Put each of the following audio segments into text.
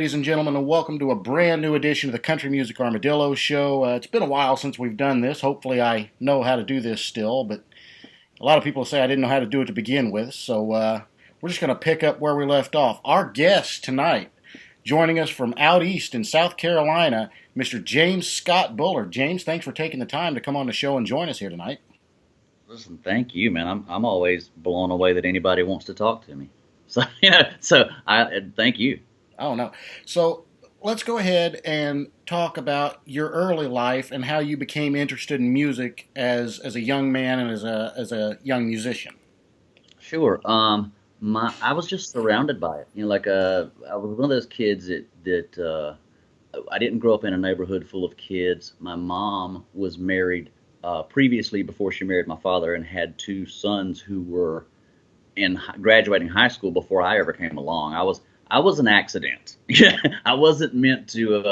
ladies and gentlemen, and welcome to a brand new edition of the Country Music Armadillo Show. It's been a while since we've done this. Hopefully, I know how to do this still, but a lot of people say I didn't know how to do it to begin with, so we're just going to pick up where we left off. Our guest tonight, joining us from out east in South Carolina, Mr. James Scott Bullard. James, thanks for taking the time to come on the show and join us here tonight. Listen, thank you, man. I'm always blown away that anybody wants to talk to me. So I thank you. Oh, no. So let's go ahead and talk about your early life and how you became interested in music as a young man and as a young musician. Sure. I was just surrounded by it. I was one of those kids that I didn't grow up in a neighborhood full of kids. My mom was married previously before she married my father and had two sons who were in graduating high school before I ever came along. I was an accident. I wasn't meant to.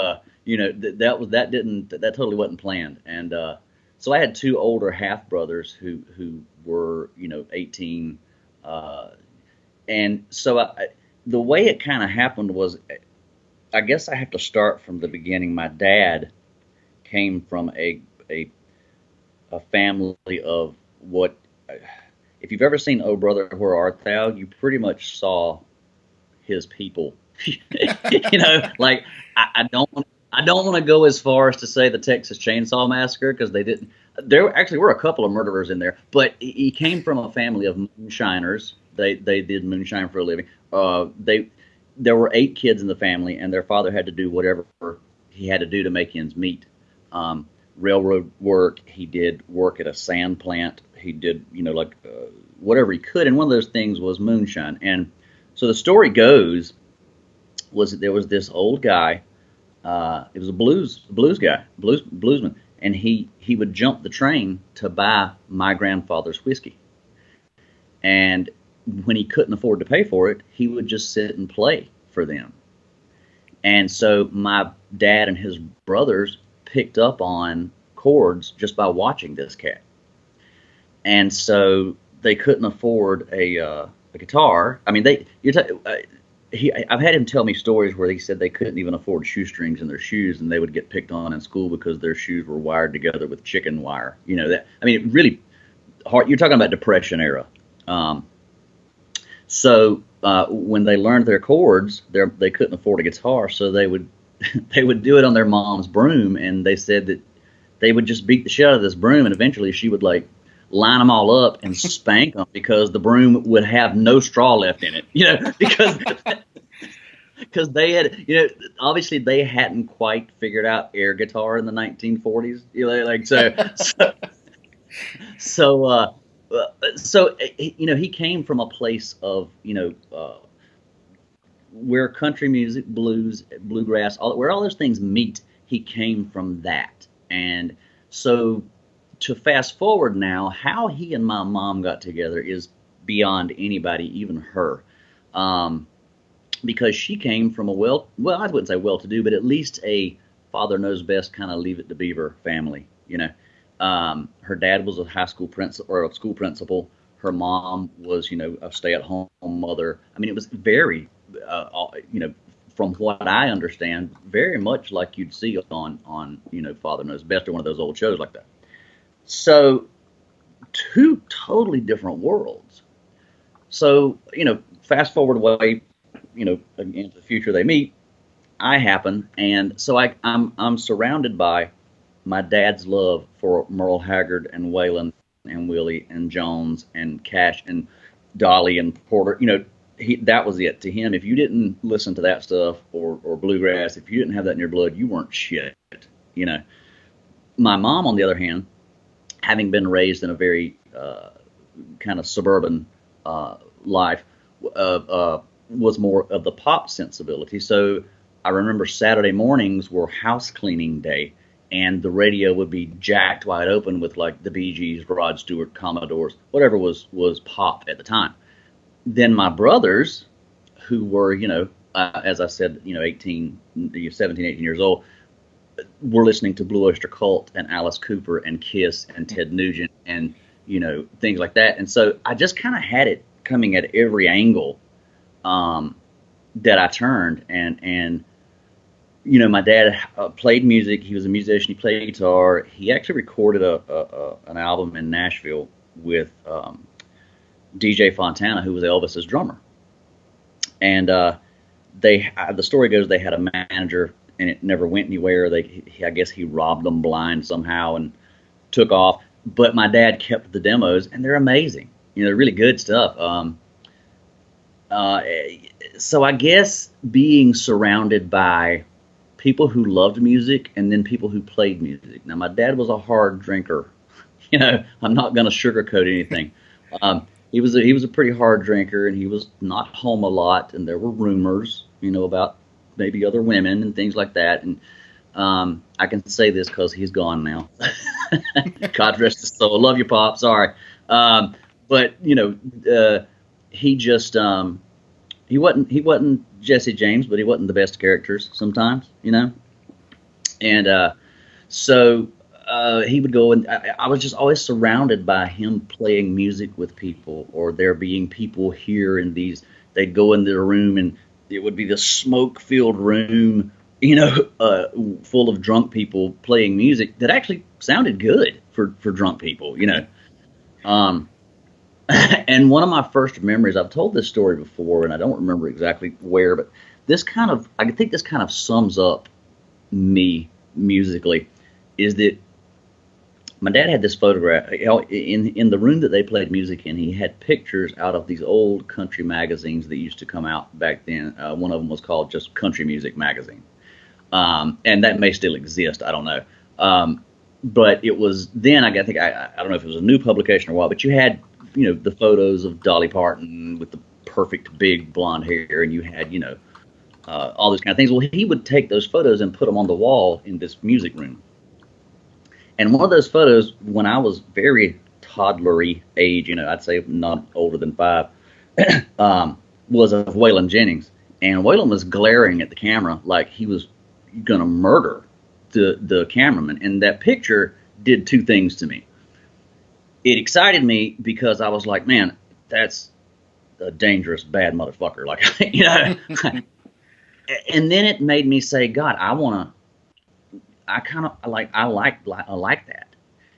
That totally wasn't planned. And so I had two older half brothers who were 18, and so the way it kind of happened was, I guess I have to start from the beginning. My dad came from a family of what, if you've ever seen Oh Brother Where Art Thou, you pretty much saw his people. Like I don't want to go as far as to say the Texas Chainsaw Massacre, because they didn't. There actually were a couple of murderers in there, but he came from a family of moonshiners. They did moonshine for a living. There were 8 kids in the family, and their father had to do whatever he had to do to make ends meet. Railroad work. He did work at a sand plant. He did whatever he could, and one of those things was moonshine. And so the story goes was that there was this old guy. It was a blues guy, bluesman, and he would jump the train to buy my grandfather's whiskey. And when he couldn't afford to pay for it, he would just sit and play for them. And so my dad and his brothers picked up on chords just by watching this cat. And so they couldn't afford a guitar. I mean, I've had him tell me stories where he said they couldn't even afford shoestrings in their shoes, and they would get picked on in school because their shoes were wired together with chicken wire. Really hard. You're talking about Depression era. So when they learned their chords, they couldn't afford a guitar, so they would they would do it on their mom's broom, and they said that they would just beat the shit out of this broom, and eventually she would line them all up and spank them because the broom would have no straw left in it, because they had, obviously they hadn't quite figured out air guitar in the 1940s, so he came from a place of, where country music, blues, bluegrass, where all those things meet. He came from that. And so to fast forward now, how he and my mom got together is beyond anybody, even her. Because she came from I wouldn't say well-to-do, but at least a father knows best kind of leave it to beaver family. Her dad was a high school principal or a school principal. Her mom was, a stay-at-home mother. I mean, it was very, from what I understand, very much like you'd see on Father Knows Best or one of those old shows like that. So, two totally different worlds. So, fast forward away, into the future they meet. I happen, and so I'm surrounded by my dad's love for Merle Haggard and Waylon and Willie and Jones and Cash and Dolly and Porter. That was it to him. If you didn't listen to that stuff or bluegrass, if you didn't have that in your blood, you weren't shit. My mom, on the other hand, having been raised in a very kind of suburban life, was more of the pop sensibility. So I remember Saturday mornings were house cleaning day, and the radio would be jacked wide open with the Bee Gees, Rod Stewart, Commodores, whatever was pop at the time. Then my brothers, who were, as I said, 17, 18 years old, were listening to Blue Oyster Cult and Alice Cooper and Kiss and Ted Nugent and, things like that. And so I just kind of had it coming at every angle that I turned. And my dad played music. He was a musician. He played guitar. He actually recorded an album in Nashville with DJ Fontana, who was Elvis's drummer. And the story goes they had a manager, and it never went anywhere. I guess he robbed them blind somehow and took off. But my dad kept the demos, and they're amazing. They're really good stuff. Uh, so I guess being surrounded by people who loved music and then people who played music. Now, my dad was a hard drinker. I'm not going to sugarcoat anything. He was a pretty hard drinker, and he was not home a lot, and there were rumors, about maybe other women and things like that. And I can say this because he's gone now. God rest his soul. Love you, Pop. Sorry. But he just he wasn't Jesse James, but he wasn't the best characters sometimes, and so he would go, and I was just always surrounded by him playing music with people, or there being people here in these. They'd go in their room, and it would be the smoke-filled room, full of drunk people playing music that actually sounded good for drunk people, Um, and one of my first memories, I've told this story before, and I don't remember exactly where, but I think this kind of sums up me musically, is that my dad had this photograph in the room that they played music in. He had pictures out of these old country magazines that used to come out back then. One of them was called just Country Music Magazine, and that may still exist. I don't know. But it was then. I think I don't know if it was a new publication or what. But you had the photos of Dolly Parton with the perfect big blonde hair, and you had all those kind of things. Well, he would take those photos and put them on the wall in this music room. And one of those photos, when I was very toddlery age, I'd say not older than 5, was of Waylon Jennings. And Waylon was glaring at the camera like he was going to murder the cameraman. And that picture did two things to me. It excited me because I was like, man, that's a dangerous, bad motherfucker. Like, and then it made me say, God, I like that.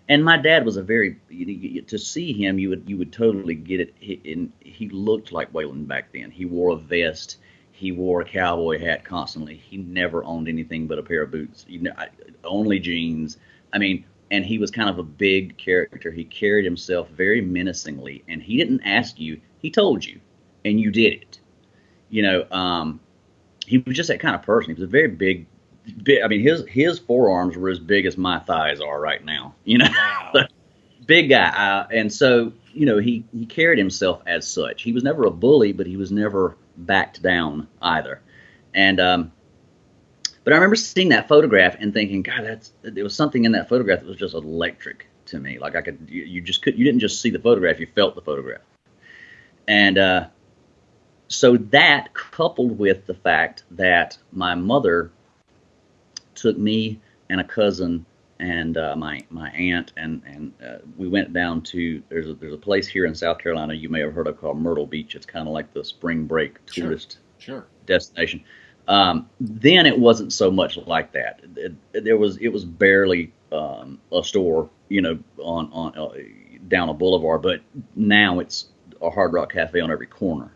And my dad was to see him, you would totally get it. He looked like Waylon back then. He wore a vest. He wore a cowboy hat constantly. He never owned anything but a pair of boots. Only jeans. I mean, and he was kind of a big character. He carried himself very menacingly, and he didn't ask you. He told you, and you did it. He was just that kind of person. He was a very big. I mean, his forearms were as big as my thighs are right now. Wow. Big guy, and so he carried himself as such. He was never a bully, but he was never backed down either. And but I remember seeing that photograph and thinking, God, there was something in that photograph that was just electric to me. Like you didn't just see the photograph, you felt the photograph. And so that, coupled with the fact that my mother took me and a cousin and my aunt and we went down to there's a place here in South Carolina you may have heard of called Myrtle Beach. It's kind of like the spring break tourist Sure. destination. Then it wasn't so much like that. It was barely a store, on down a boulevard. But now it's a Hard Rock Cafe on every corner.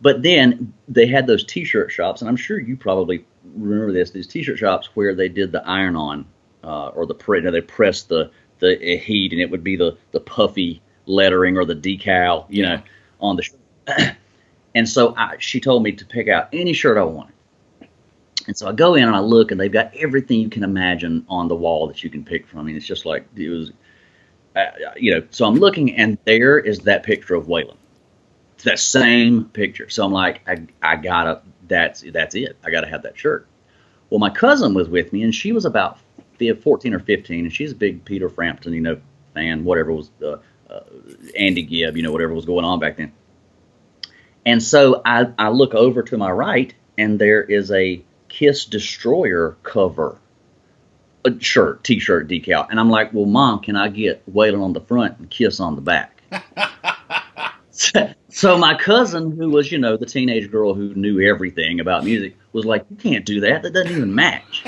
But then they had those T-shirt shops, and I'm sure you probably remember this. These T-shirt shops where they did the iron-on or they pressed the heat, and it would be the puffy lettering or the decal, on the shirt. And so she told me to pick out any shirt I wanted. And so I go in and I look, and they've got everything you can imagine on the wall that you can pick from. I mean, it's just like it was, So I'm looking, and there is that picture of Waylon. It's that same picture. So I'm like, I gotta. That's it. I gotta have that shirt. Well, my cousin was with me, and she was about 14 or 15, and she's a big Peter Frampton, fan. Whatever was Andy Gibb, whatever was going on back then. And so I look over to my right, and there is a Kiss Destroyer cover, a T-shirt decal. And I'm like, well, Mom, can I get Waylon on the front and Kiss on the back? So my cousin, who was, the teenage girl who knew everything about music, was like, "You can't do that. That doesn't even match."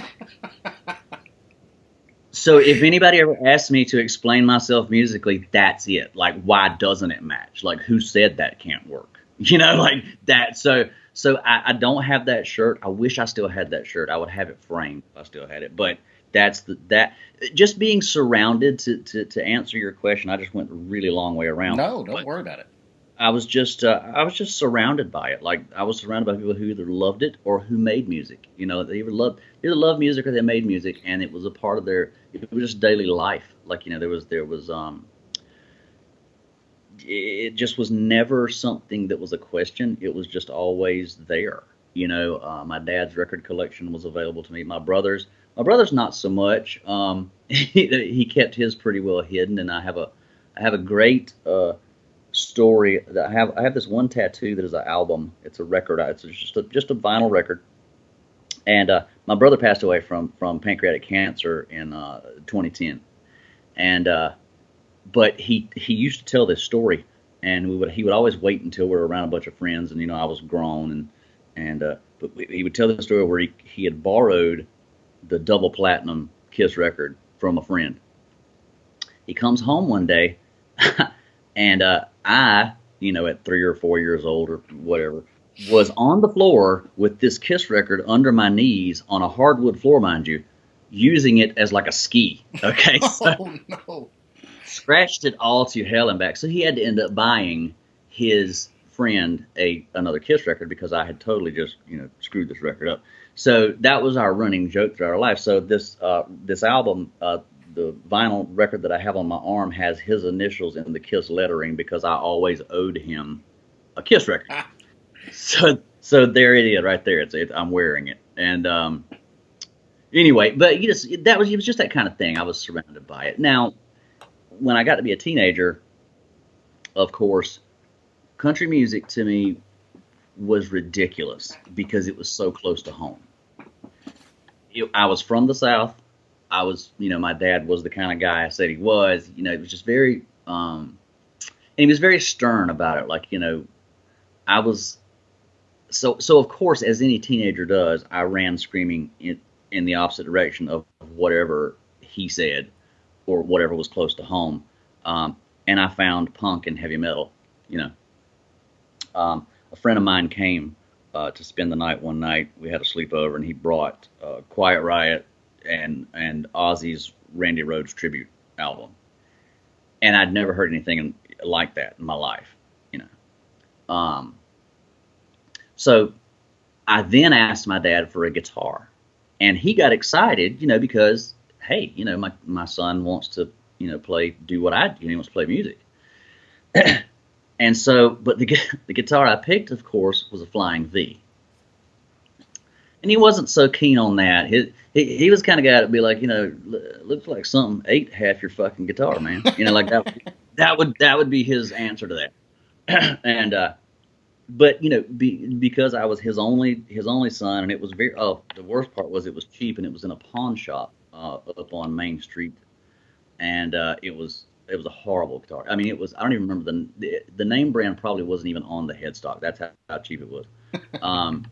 So if anybody ever asks me to explain myself musically, that's it. Like, why doesn't it match? Like, who said that can't work? Like that. So I don't have that shirt. I wish I still had that shirt. I would have it framed if I still had it. But that just being surrounded to answer your question. I just went a really long way around. No, don't But worry about it. I was just surrounded by it. Like I was surrounded by people who either loved it or who made music. They either loved music or they made music, and it was a part of their. It was just daily life. Like there was it just was never something that was a question. It was just always there. My dad's record collection was available to me. My brother's not so much. He kept his pretty well hidden, and I have a great story that I have this one tattoo that is an album. It's a record. It's just a vinyl record. And my brother passed away from pancreatic cancer in 2010. And but he used to tell this story, and he would always wait until we were around a bunch of friends, and I was grown, but he would tell the story where he had borrowed the double platinum Kiss record from a friend. He comes home one day, and at 3 or 4 years old or whatever, was on the floor with this Kiss record under my knees on a hardwood floor, mind you, using it as like a ski. Okay, so Oh no. scratched it all to hell and back. So he had to end up buying his friend another Kiss record because I had totally just screwed this record up. So that was our running joke through our life. So this album, the vinyl record that I have on my arm, has his initials in the Kiss lettering because I always owed him a Kiss record. So there it is, right there. I'm wearing it, and anyway, but it was just that kind of thing. I was surrounded by it. Now, when I got to be a teenager, of course, country music to me was ridiculous because it was so close to home. I was from the South. My dad was the kind of guy I said he was. It was just very, and he was very stern about it. Like, I was, so of course, as any teenager does, I ran screaming in the opposite direction of whatever he said or whatever was close to home. And I found punk and heavy metal. You know, a friend of mine came to spend the night one night. We had a sleepover, and he brought Quiet Riot and Ozzy's Randy Rhoads tribute album, and I'd never heard anything like that in my life. You know, so I then asked my dad for a guitar, and he got excited, because hey, my son wants to, do what I do. He wants to play music. And so, but the guitar I picked, of course, was a Flying V, and he wasn't so keen on that. He was kind of guy that'd be like, looks like something ate half your fucking guitar, man. Like that. That would be his answer to that. And but because I was his only son, and it was the worst part was it was cheap, and it was in a pawn shop up on Main Street, and it was a horrible guitar. I mean, I don't even remember the name brand probably wasn't even on the headstock. That's how cheap it was. Um,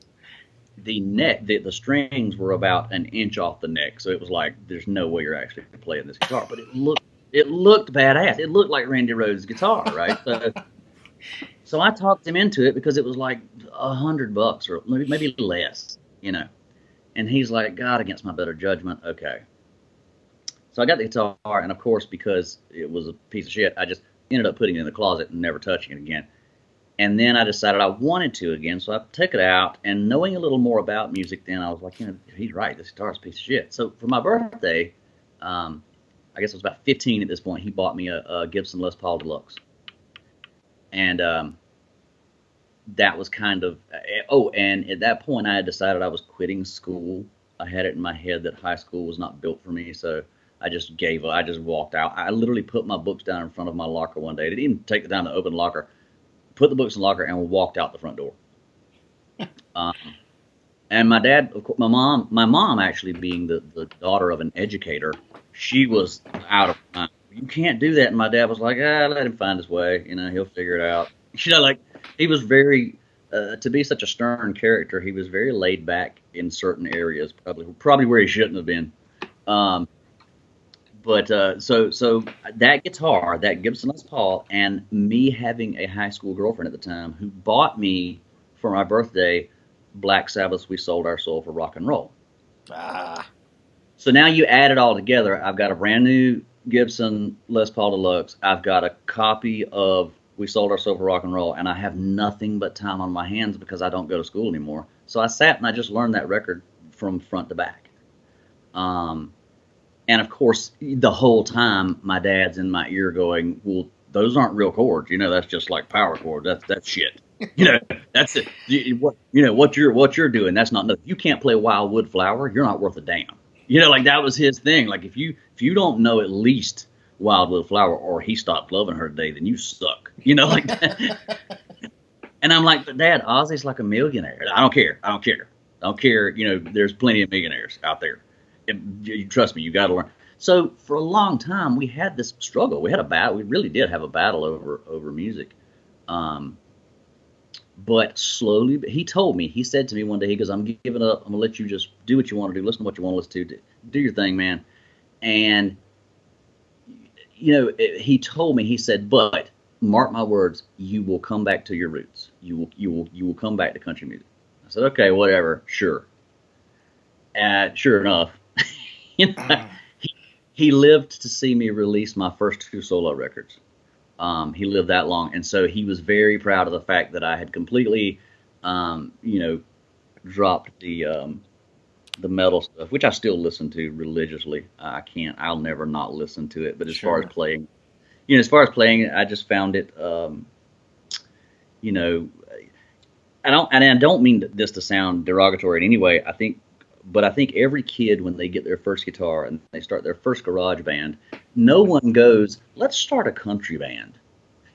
the strings were about an inch off the neck, so it was like there's no way you're actually playing this guitar. But it looked badass. It looked like Randy Rhoads' guitar, right? So I talked him into it because it was like $100 or maybe less. And he's like, God, against my better judgment, okay. So I got the guitar, and of course, because it was a piece of shit, I just ended up putting it in the closet and never touching it again. And then I decided I wanted to again, so I took it out, and knowing a little more about music then, I was like, he's right, this guitar is a piece of shit. So for my birthday, I guess I was about 15 at this point, he bought me a Gibson Les Paul Deluxe. And that was kind of, and at that point I had decided I was quitting school. I had it in my head that high school was not built for me, so I just gave up. I just walked out. I literally put my books down in front of my locker one day. I didn't even take the time to open the locker. Put the books in the locker and walked out the front door. Um, and my dad, of course, my mom actually being the daughter of an educator, she was out of mind. You can't do that. And my dad was like, let him find his way. He'll figure it out. Like He was very, to be such a stern character, he was very laid back in certain areas, probably where he shouldn't have been. Um, but that guitar, that Gibson Les Paul, and me having a high school girlfriend at the time who bought me for my birthday Black Sabbath's "We Sold Our Soul for Rock and Roll." Ah, So now you add it all together. I've got a brand new Gibson Les Paul Deluxe. I've got a copy of "We Sold Our Soul for Rock and Roll," and I have nothing but time on my hands because I don't go to school anymore. So I sat and I just learned that record from front to back. Um, and of course, the whole time my dad's in my ear going, "Well, those aren't real chords. That's just like power chords. That's shit. You know, that's it. What you're doing. That's not. If you can't play Wildwood Flower, you're not worth a damn. Like that was his thing. Like if you don't know at least Wildwood Flower or He Stopped Loving Her Today, then you suck. Like that. And I'm like, but Dad, Ozzy's like a millionaire. I don't care. I don't care. I don't care. There's plenty of millionaires out there. Trust me, you got to learn. So for a long time, we had this struggle. We had a battle. We really did have a battle over music. Um, but slowly, he told me. He said to me one day, he goes, "I'm giving up. I'm gonna let you just do what you want to do. Listen to what you want to listen to. Do your thing, man." And he told me. He said, "But mark my words, you will come back to your roots. You will come back to country music." I said, "Okay, whatever, sure." Sure enough, you know, he lived to see me release my first two solo records. He lived that long, and so he was very proud of the fact that I had completely, um, you know, dropped the metal stuff, which I still listen to religiously. I can't, I'll never not listen to it. But sure. as far as playing, I just found it, you know, I don't mean this to sound derogatory in any way. But I think every kid, when they get their first guitar and they start their first garage band, no one goes, "Let's start a country band."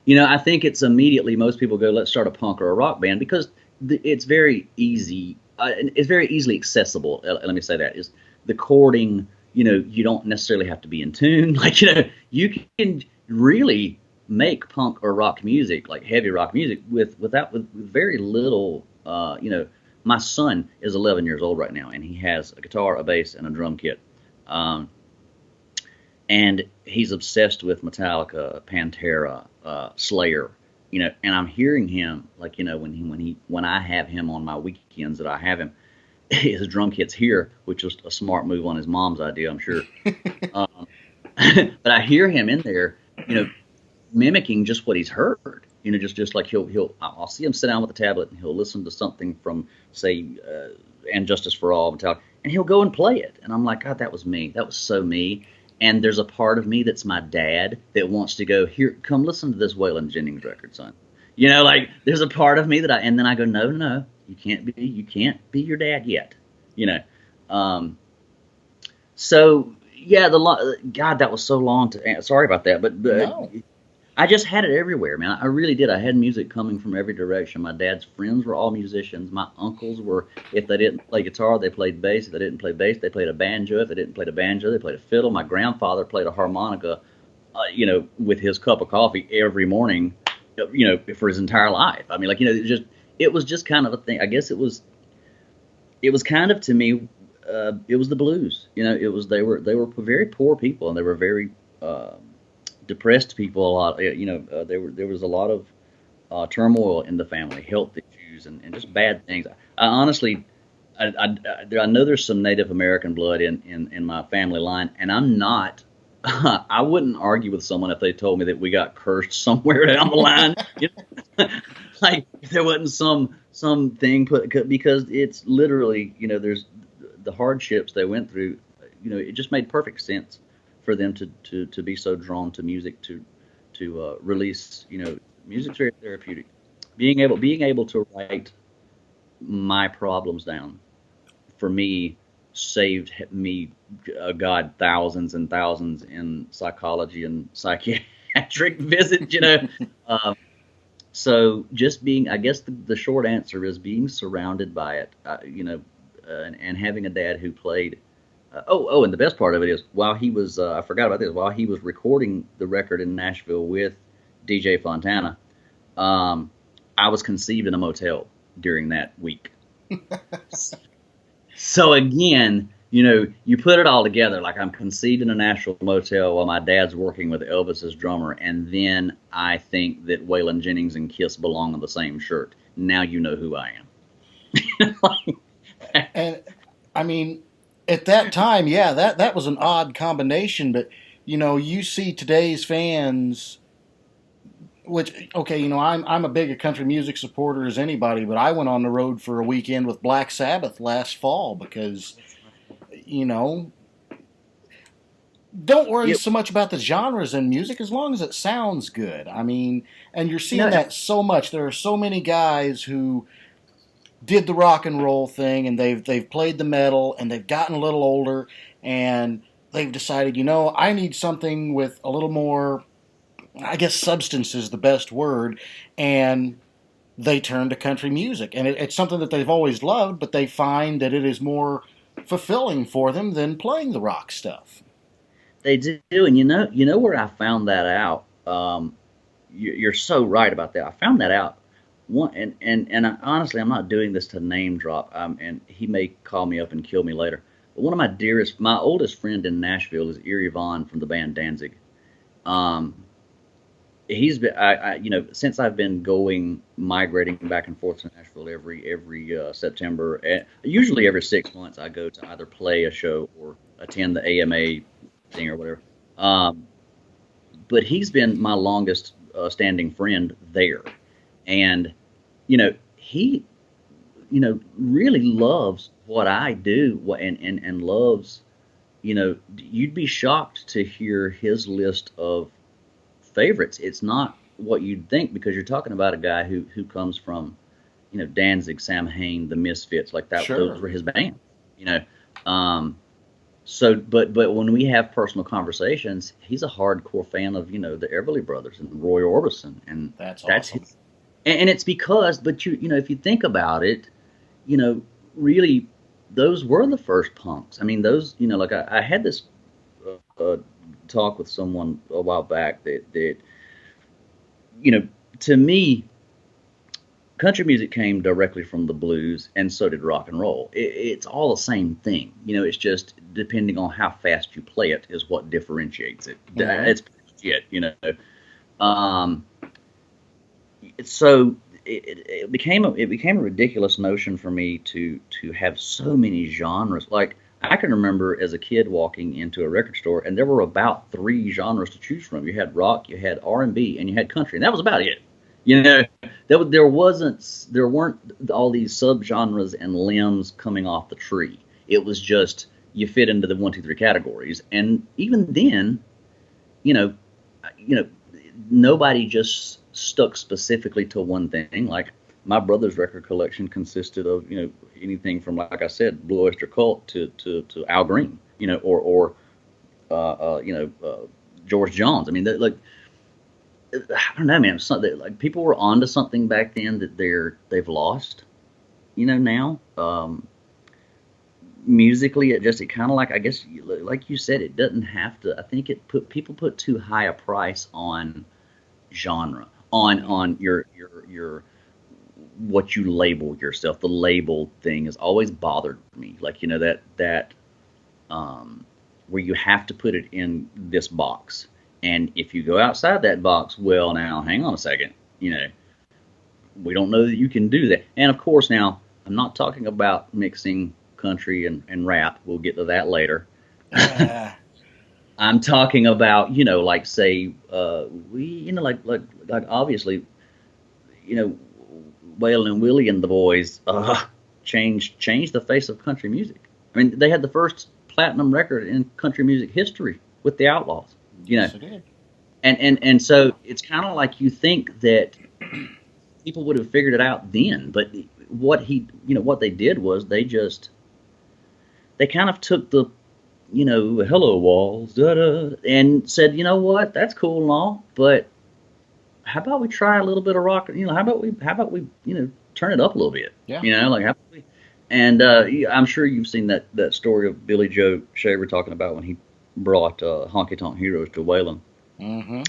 I think it's immediately most people go, "Let's start a punk or a rock band," because it's very easy. It's very easily accessible. Let me say that is the chording. You don't necessarily have to be in tune. Like you can really make punk or rock music, like heavy rock music, with very little. My son is 11 years old right now, and he has a guitar, a bass, and a drum kit. Um, and he's obsessed with Metallica, Pantera, Slayer. And I'm hearing him like when I have him on my weekends that I have him, his drum kit's here, which was a smart move on his mom's idea, I'm sure. Um, but I hear him in there, mimicking just what he's heard. Just like I'll see him sit down with a tablet and he'll listen to something from say, "And Justice for All," Metallica, and he'll go and play it. And I'm like, God, that was me. That was so me. And there's a part of me that's my dad that wants to go, "Here, come listen to this Waylon Jennings record, son." Like there's a part of me and then I go, "No, no, no, you can't be your dad yet." You know. Um, so yeah, God, that was so long to. Sorry about that, but No. I just had it everywhere, man. I really did. I had music coming from every direction. My dad's friends were all musicians. My uncles were, if they didn't play guitar, they played bass. If they didn't play bass, they played a banjo. If they didn't play the banjo, they played a fiddle. My grandfather played a harmonica, with his cup of coffee every morning, for his entire life. I mean, it was just kind of a thing. I guess it was kind of to me, it was the blues. They were very poor people, and they were very depressed people a lot. There was a lot of turmoil in the family, health issues, and just bad things. I honestly, I know there's some Native American blood in my family line, and I'm not. I wouldn't argue with someone if they told me that we got cursed somewhere down the line. Like if there wasn't some thing put, because it's literally, there's the hardships they went through. It just made perfect sense for them to be so drawn to music, to release. Music's very therapeutic. Being able to write my problems down, for me, saved me, God, thousands and thousands in psychology and psychiatric visits. Um, so just being, I guess the short answer is being surrounded by it. And having a dad who played. And the best part of it is, while he was, I forgot about this, while he was recording the record in Nashville with DJ Fontana, um, I was conceived in a motel during that week. So again, you put it all together, like I'm conceived in a Nashville motel while my dad's working with Elvis's drummer, and then I think that Waylon Jennings and Kiss belong on the same shirt. Now you know who I am. And I mean, at that time, yeah, that was an odd combination. But you see today's fans, which okay, I'm a big a country music supporter as anybody, but I went on the road for a weekend with Black Sabbath last fall because you know don't worry Yeah, so much about the genres in music as long as it sounds good. I mean, and you're you seeing know, that so much. There are so many guys who did the rock and roll thing and they've played the metal and they've gotten a little older and they've decided, I need something with a little more, I guess substance is the best word, and they turn to country music. And it's something that they've always loved, but they find that it is more fulfilling for them than playing the rock stuff. they do, and you know where I found that out. You're so right about that. I found that out. Honestly, I'm not doing this to name drop. And he may call me up and kill me later. But one of my oldest friend in Nashville is Erie Vaughn from the band Danzig. Um, he's been, since I've been migrating back and forth to Nashville every September. Usually every 6 months, I go to either play a show or attend the AMA thing or whatever. Um, but he's been my longest standing friend there, and he really loves what I do, and loves. You'd be shocked to hear his list of favorites. It's not what you'd think because you're talking about a guy who comes from Danzig, Sam Hain, the Misfits, like that. Those Sure. were his band. You know, um, but when we have personal conversations, he's a hardcore fan of the Everly Brothers and Roy Orbison, and That's that's awesome. his. And it's because, but if you think about it, you know, really, those were the first punks. I mean, those, like I had this uh, talk with someone a while back that you know, to me, country music came directly from the blues, and so did rock and roll. It's all the same thing. It's just depending on how fast you play it is what differentiates it. Mm-hmm. It's it. Um, so it became a ridiculous notion for me to have so many genres. Like I can remember as a kid walking into a record store, and there were about three genres to choose from. You had rock, you had R&B, and you had country, and that was about it. You know, there weren't all these subgenres and limbs coming off the tree. It was just you fit into the one, two, three categories, and even then, you know, you know, nobody just stuck specifically to one thing. Like my brother's record collection consisted of anything from, like I said, Blue Oyster Cult to Al Green, or George Jones. I mean, like I don't know, man. Like people were onto something back then that they've lost. Now. Musically, it kind of, like, I guess, like you said, it doesn't have to. I think people put too high a price on genre, on your what you label yourself. The label thing has always bothered me. Like, that um, where you have to put it in this box, and if you go outside that box, well, now hang on a second. We don't know that you can do that. And of course, now I'm not talking about mixing country and rap. We'll get to that later. Uh, I'm talking about, like, say, we, like obviously, you know, Waylon and Willie and the boys changed the face of country music. I mean, they had the first platinum record in country music history with the Outlaws. You know, yes, it did. and so it's kind of like you think that people would have figured it out then, but what they did was they kind of took the hello walls, da da, and said, what, that's cool and all, but how about we try a little bit of rock? How about we turn it up a little bit? Yeah. Like how about we? And I'm sure you've seen that story of Billy Joe Shaver talking about when he brought Honky Tonk Heroes to Waylon. Mm-hmm.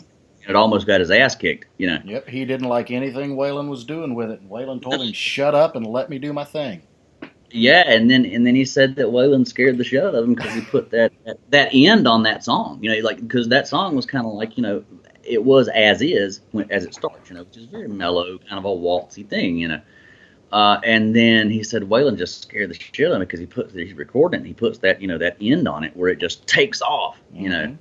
it almost got his ass kicked, Yep, he didn't like anything Waylon was doing with it. And Waylon told him, "Shut up and let me do my thing." Yeah, and then he said that Waylon scared the shit out of him because he put that end on that song. Like because that song was kind of like it was as is as it starts, which is very mellow, kind of a waltzy thing. And then he said Waylon just scared the shit out of him because he's recording it, he puts that end on it where it just takes off. Mm-hmm.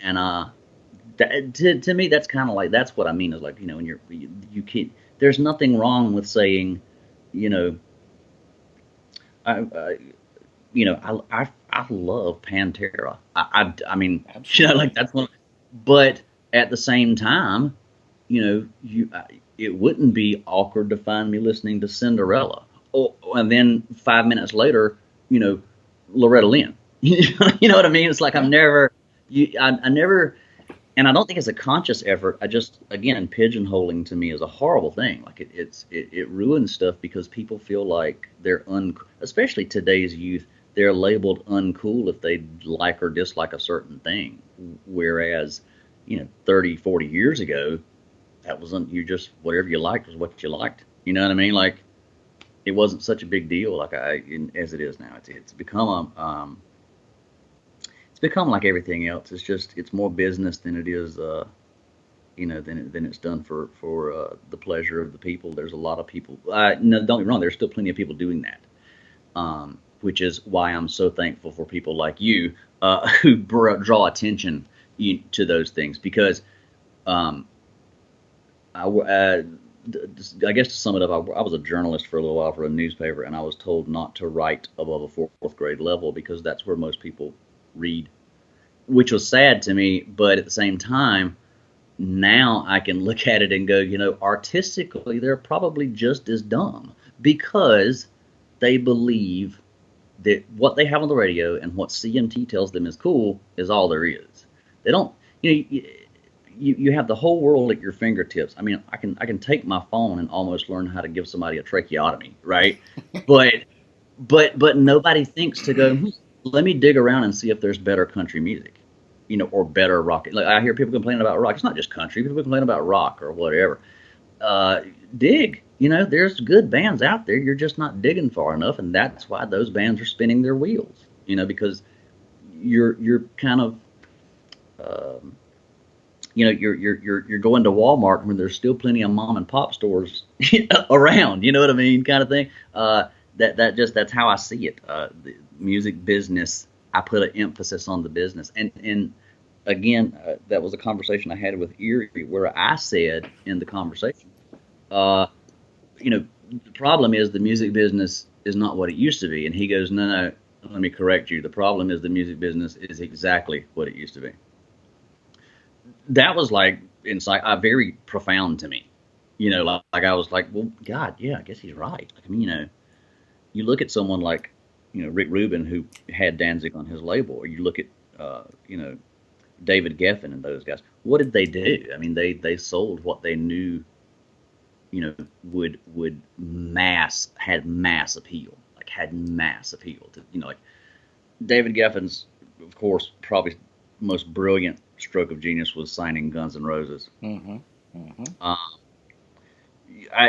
And to me that's kind of like that's what I mean is like when you can't. There's nothing wrong with saying, you know. I I love Pantera. I mean, like Absolutely. that's one. But at the same time, it wouldn't be awkward to find me listening to Cinderella. And then 5 minutes later, you know, Loretta Lynn. You know what I mean? It's like Yeah. I never, and I don't think it's a conscious effort. I just, again, pigeonholing to me is a horrible thing. Like it ruins stuff because people feel like they're especially today's youth, they're labeled uncool if they like or dislike a certain thing. Whereas, 30, 40 years ago, that wasn't, you just, whatever you liked was what you liked. You know what I mean? Like it wasn't such a big deal as it is now. It's become like everything else. It's more business than it is than it's done for the pleasure of the people. There's a lot of people. No, don't get me wrong. There's still plenty of people doing that, which is why I'm so thankful for people like you who draw attention to those things. Because um, I guess to sum it up, I was a journalist for a little while for a newspaper, and I was told not to write above a fourth grade level because that's where most people read, which was sad to me. But at the same time, now I can look at it and go, artistically, they're probably just as dumb because they believe that what they have on the radio and what CMT tells them is cool is all there is. They don't, you have the whole world at your fingertips. I mean, I can take my phone and almost learn how to give somebody a tracheotomy, right? But but nobody thinks to go, let me dig around and see if there's better country music, or better rock. Like I hear people complaining about rock. It's not just country. People complain about rock or whatever. Uh, Dig. There's good bands out there. You're just not digging far enough, and that's why those bands are spinning their wheels. Because you're kind of um, you're going to Walmart when there's still plenty of mom and pop stores around. You know what I mean, kind of thing. That's how I see it. The music business. I put an emphasis on the business, and again, that was a conversation I had with Erie, where I said in the conversation, uh, the problem is the music business is not what it used to be, and he goes, no, no, let me correct you. The problem is the music business is exactly what it used to be. That was like insight, very profound to me. Like I was like, well, God, yeah, I guess he's right. Like, I mean, you look at someone like, Rick Rubin, who had Danzig on his label, or you look at, David Geffen and those guys. What did they do? I mean, they sold what they knew, would mass appeal, like had mass appeal to, like David Geffen's, of course, probably most brilliant stroke of genius was signing Guns N' Roses. Mm-hmm. Mm-hmm. Uh,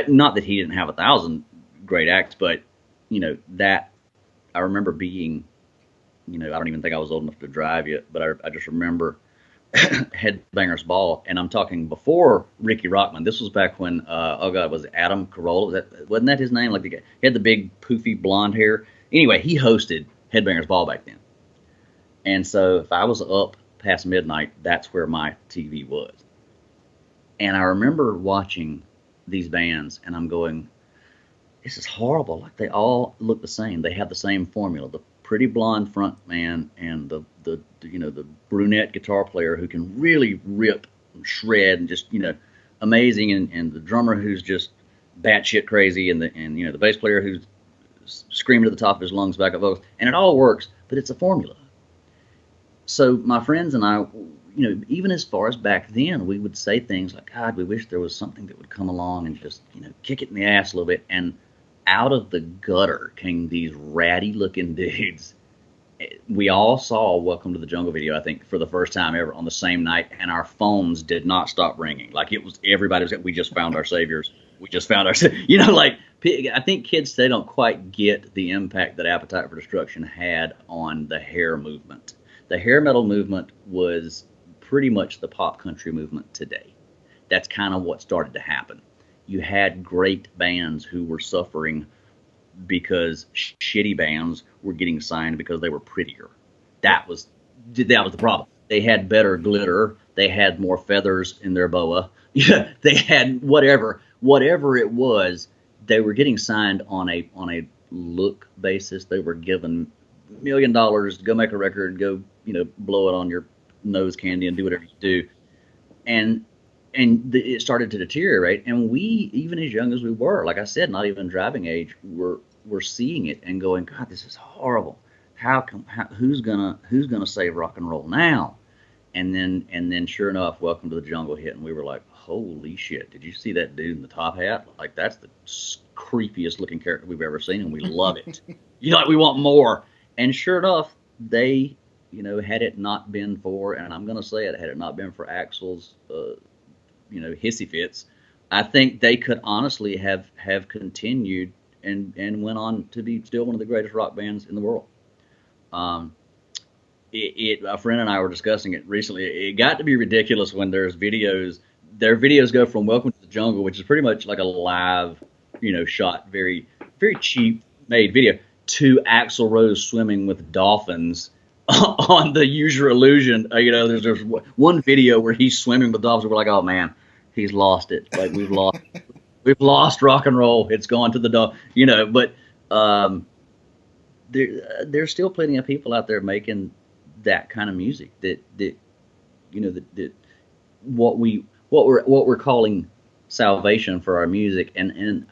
Not that he didn't have 1,000 great acts, but that I remember being, I don't even think I was old enough to drive yet, but I just remember Headbangers Ball, and I'm talking before Ricky Rockman. This was back when, oh God, was it Adam Carolla? Wasn't that his name? Like the guy, he had the big poofy blonde hair. Anyway, he hosted Headbangers Ball back then, and so if I was up past midnight, that's where my TV was. And I remember watching these bands, and I'm going, this is horrible. Like they all look the same. They have the same formula. The pretty blonde front man and the brunette guitar player who can really rip and shred and just amazing, and the drummer who's just batshit crazy, and the bass player who's screaming at the top of his lungs back up vocals, and it all works, but it's a formula. So my friends and I, even as far as back then, we would say things like, God, we wish there was something that would come along and just, kick it in the ass a little bit. And out of the gutter came these ratty looking dudes. we all saw Welcome to the Jungle video, I think, for the first time ever on the same night, and our phones did not stop ringing. Like it was, everybody was, we just found our saviors. We just found our, like, I think kids today don't quite get the impact that Appetite for Destruction had on the hair movement. The hair metal movement was pretty much the pop country movement today. That's kind of what started to happen. You had great bands who were suffering because shitty bands were getting signed because they were prettier. That was the problem. They had better glitter. They had more feathers in their boa. Yeah, they had whatever it was. They were getting signed on a look basis. They were given $1 million to go make a record, go blow it on your nose candy and do whatever you do, and it started to deteriorate. And we, even as young as we were, like I said, not even driving age, were seeing it and going, God, this is horrible. Who's gonna save rock and roll now? And then sure enough, Welcome to the Jungle hit, and we were like, holy shit! Did you see that dude in the top hat? Like, that's the creepiest looking character we've ever seen, and we love it. Like, we want more. And sure enough, they, had it not been for, and I'm gonna say it, had it not been for Axl's, hissy fits, I think they could honestly have continued and went on to be still one of the greatest rock bands in the world. A friend and I were discussing it recently. It got to be ridiculous when their videos go from Welcome to the Jungle, which is pretty much like a live, shot, very, very cheap made video, to Axl Rose swimming with dolphins on the Use Your Illusion. There's one video where he's swimming with dolphins. We're like, oh man, he's lost it. Like, we've lost rock and roll. It's gone to the dog, But there's still plenty of people out there making that kind of music that what we're calling salvation for our music. And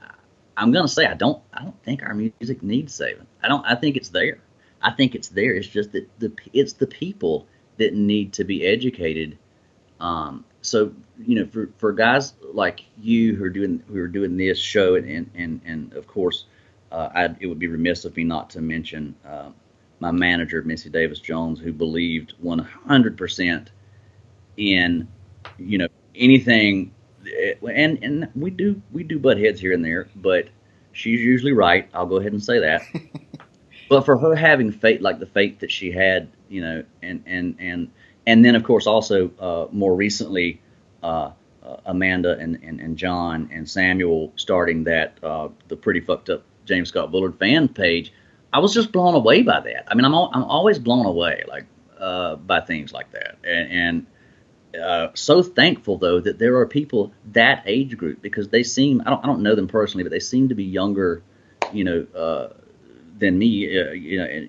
I'm gonna say I don't think our music needs saving. I think it's there. I think it's there. It's just that it's the people that need to be educated. So for guys like you who are doing this show, and of course, it would be remiss of me not to mention my manager, Missy Davis Jones, who believed 100% in anything. And we do butt heads here and there, but she's usually right. I'll go ahead and say that. But for her having faith, like the faith that she had, and then of course also more recently, Amanda and John and Samuel starting that the Pretty Fucked Up James Scott Bullard fan page, I was just blown away by that. I mean, I'm always blown away by things like that, and so thankful though that there are people that age group, because they seem, I don't know them personally, but they seem to be younger, than me,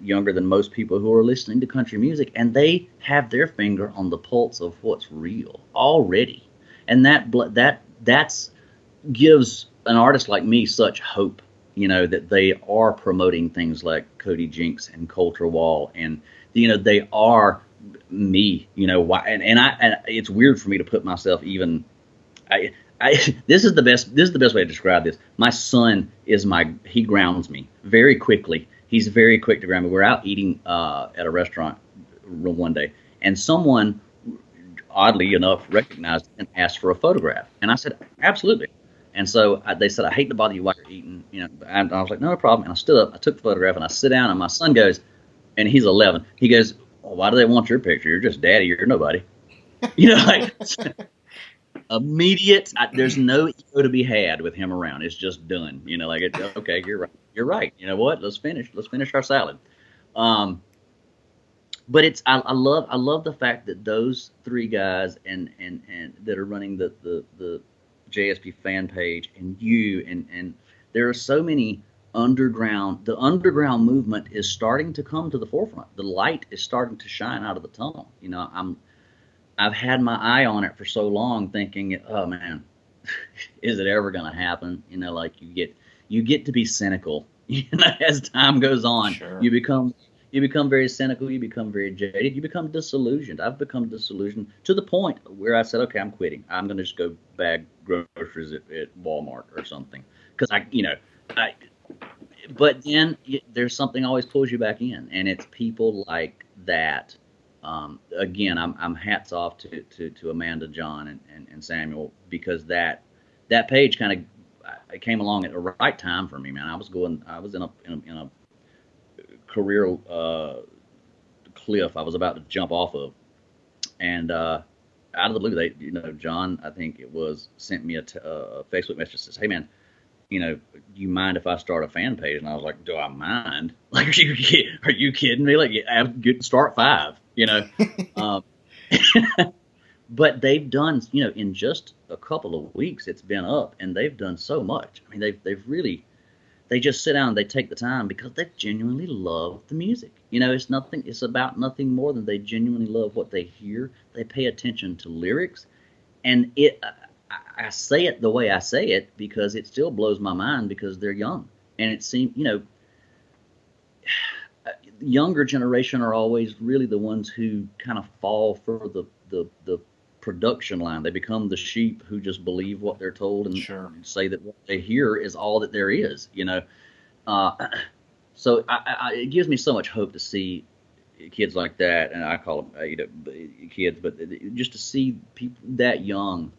younger than most people who are listening to country music, and they have their finger on the pulse of what's real already, and that's gives an artist like me such hope, that they are promoting things like Cody Jinks and Coulter Wall, and they are me, and it's weird for me to put myself even. This is the best way to describe this. My son he grounds me very quickly. He's very quick to ground me. We're out eating at a restaurant one day, and someone, oddly enough, recognized and asked for a photograph. And I said, absolutely. And so they said, I hate to bother you while you're eating. And I was like, no problem. And I stood up, I took the photograph, and I sit down, and my son goes, and he's 11. He goes, well, why do they want your picture? You're just daddy. You're nobody. Like immediate. There's no ego to be had with him around. It's just done. Okay, you're right. You're right. You know what? Let's finish our salad. But I love the fact that those three guys and that are running the JSP fan page, and you and there are so many the underground movement is starting to come to the forefront. The light is starting to shine out of the tunnel. I've had my eye on it for so long, thinking, oh man, is it ever going to happen? Like you get to be cynical. As time goes on, Sure. you become very cynical. You become very jaded. You become disillusioned. I've become disillusioned to the point where I said, okay, I'm quitting. I'm going to just go bag groceries at Walmart or something, because But then there's something always pulls you back in, and it's people like that. Again, I'm hats off to Amanda, John, and Samuel, because that page kind of it came along at the right time for me, man. I was in a career cliff I was about to jump off of, and out of the blue, John, I think it was, sent me a Facebook message that says, "Hey, man, do you mind if I start a fan page?" And I was like, "Do I mind? Like, are you kidding me? Like, start five, you know?" Um, but they've done, in just a couple of weeks, it's been up, and they've done so much. I mean, they've really, they just sit down and they take the time because they genuinely love the music. It's about nothing more than they genuinely love what they hear. They pay attention to lyrics, and I say it the way I say it because it still blows my mind because they're young, and it seems, younger generation are always really the ones who kind of fall for the production line. They become the sheep who just believe what they're told and Sure. say that what they hear is all that there is. Uh, so it gives me so much hope to see kids like that, and I call them kids, but just to see people that young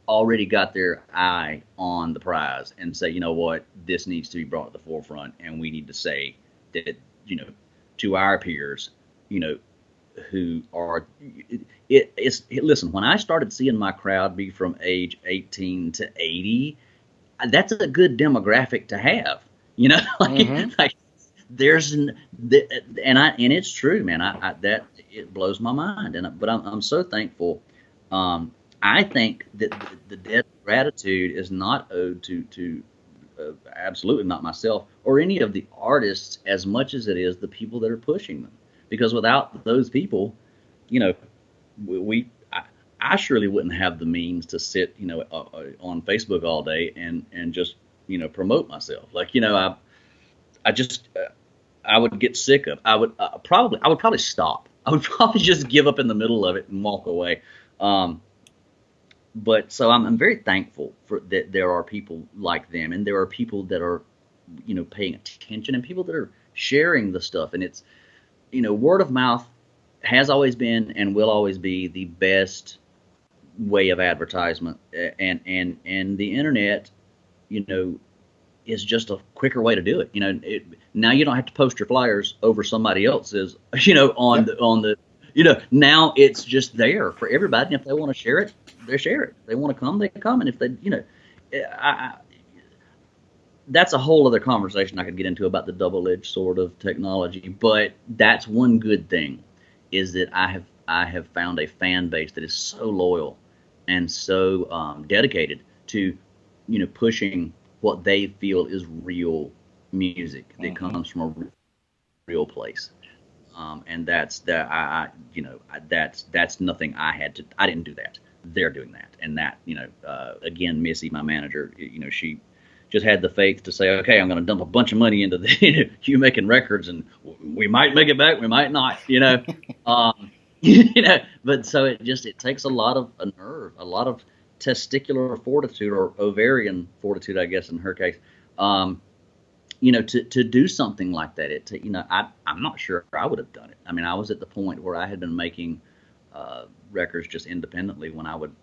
already got their eye on the prize and say, you know what, this needs to be brought to the forefront, and we need to say that, to our peers, you know, who are listen, when I started seeing my crowd be from age 18 to 80, that's a good demographic to have, like Mm-hmm. like there's and it's true, man. I that it blows my mind, but I'm so thankful. I think that the debt of gratitude is not owed to absolutely not myself or any of the artists as much as it is the people that are pushing them, because without those people, you know I surely wouldn't have the means to sit, on Facebook all day and just, promote myself. Like, I just I would get sick of. I would probably stop. I would probably just give up in the middle of it and walk away. Um, but so I'm very thankful for that there are people like them, and there are people that are, paying attention, and people that are sharing the stuff. And it's, word of mouth has always been and will always be the best way of advertisement, and the internet, you know, is just a quicker way to do it. Now you don't have to post your flyers over somebody else's, on Yep. now it's just there for everybody. And if they want to share it, they share it. If they want to come, they come. And if they, that's a whole other conversation I could get into about the double-edged sword of technology. But that's one good thing, is that I have found a fan base that is so loyal and so dedicated to, pushing what they feel is real music that Mm-hmm. comes from a real place. And that's that that's nothing I didn't do that. They're doing that, and that, again, Missy, my manager, she just had the faith to say, okay, I'm going to dump a bunch of money into you making records, and we might make it back, we might not. Um, but so it takes a lot of a nerve, a lot of testicular fortitude, or ovarian fortitude, I guess, in her case. Um, to do something like that. I'm not sure I would have done it. I mean, I was at the point where I had been making records just independently when I would,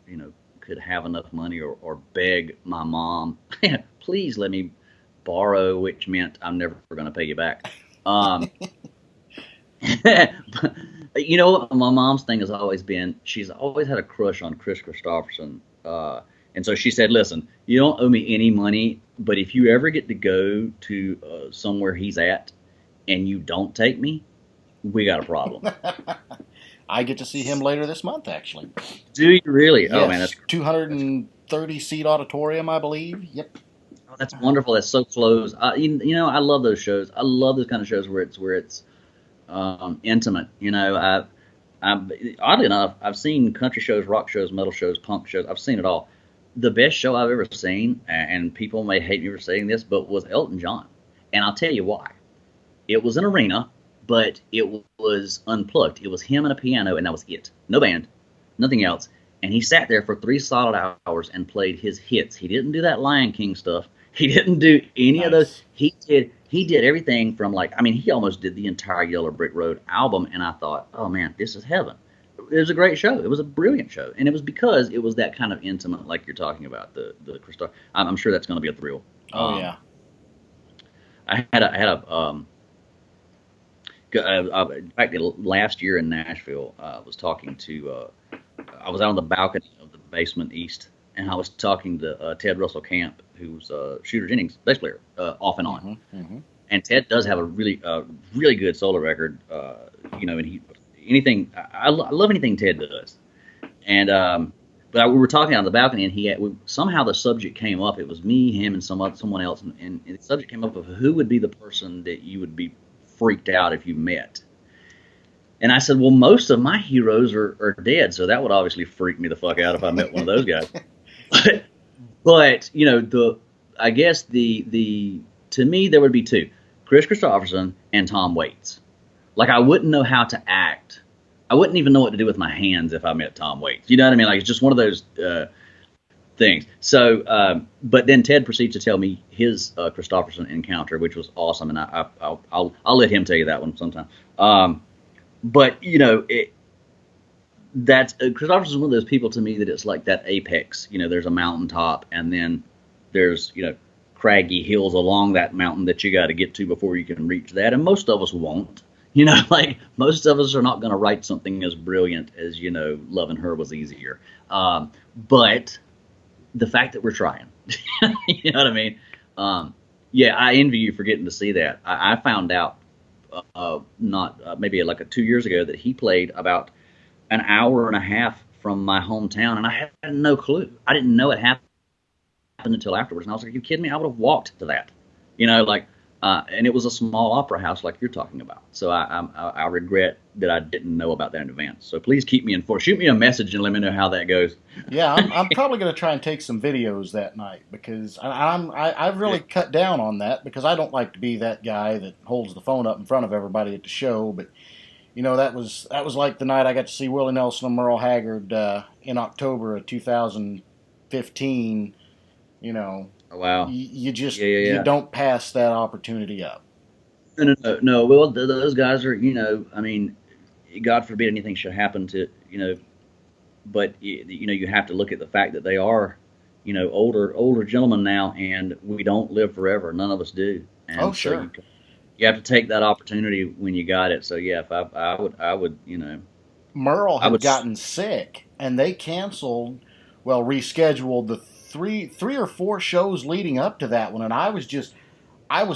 could have enough money, or beg my mom, please let me borrow, which meant I'm never going to pay you back. Um, but, what my mom's thing has always been, she's always had a crush on Chris Christopherson. And so she said, listen, you don't owe me any money, but if you ever get to go to somewhere he's at and you don't take me, we got a problem. I get to see him later this month, actually. Do you really? Oh, man, Yes, that's 230 seat auditorium, I believe. Yep. oh, that's wonderful. That's so close. I love those shows. I love those kind of shows where it's intimate. Oddly enough, I've seen country shows, rock shows, metal shows, punk shows. I've seen it all. The best show I've ever seen, and people may hate me for saying this, but was Elton John. And I'll tell you why. It was an arena, but it was unplugged. It was him and a piano, and that was it. No band, nothing else. And he sat there for 3 solid hours and played his hits. He didn't do that Lion King stuff. He didn't do any of those. Nice. He did. he did everything from like, I mean, he almost did the entire Yellow Brick Road album, and I thought, oh man, this is heaven. It was a great show. It was a brilliant show, and it was because it was that kind of intimate, like you're talking about the Christopher. I'm sure that's going to be a thrill. Oh yeah. In fact, last year in Nashville, I was talking to. I was out on the balcony of the basement east, and I was talking to Ted Russell Camp, who's Shooter Jennings' bass player, off and on. Mm-hmm, mm-hmm. And Ted does have a really good solo record. And I love anything Ted does. And but we were talking on the balcony, and somehow the subject came up. It was me, him, and someone else, and the subject came up of who would be the person that you would be freaked out if you met. And I said, well, most of my heroes are dead, so that would obviously freak me the fuck out if I met one of those guys. But I guess to me there would be two: Chris Christopherson and Tom Waits. Like, I wouldn't know how to act. I wouldn't even know what to do with my hands if I met Tom Waits. You know what I mean? Like, it's just one of those things. So, but then Ted proceeds to tell me his Christopherson encounter, which was awesome, and I'll let him tell you that one sometime. But that's Christopherson's one of those people to me that it's like that apex. There's a mountaintop, and then there's craggy hills along that mountain that you got to get to before you can reach that, and most of us won't. Like most of us are not going to write something as brilliant as Loving Her Was Easier. But the fact that we're trying, you know what I mean? I envy you for getting to see that. I found out maybe like 2 years ago that he played about an hour and a half from my hometown, and I had no clue. I didn't know it happened until afterwards, and I was like, "Are you kidding me? I would have walked to that." And it was a small opera house like you're talking about. So I regret that I didn't know about that in advance. So please keep me informed. Shoot me a message and let me know how that goes. Yeah, I'm probably going to try and take some videos that night, because I've really cut down on that, because I don't like to be that guy that holds the phone up in front of everybody at the show. But that was like the night I got to see Willie Nelson and Merle Haggard in October of 2015. Oh, wow. You just you don't pass that opportunity up. No. Well, those guys are, I mean, God forbid anything should happen to, but you have to look at the fact that they are, older gentlemen now, and we don't live forever. None of us do. And oh, sure. So you have to take that opportunity when you got it. So yeah, if I would. Merle had gotten sick, and they rescheduled the three or four shows leading up to that one, and I was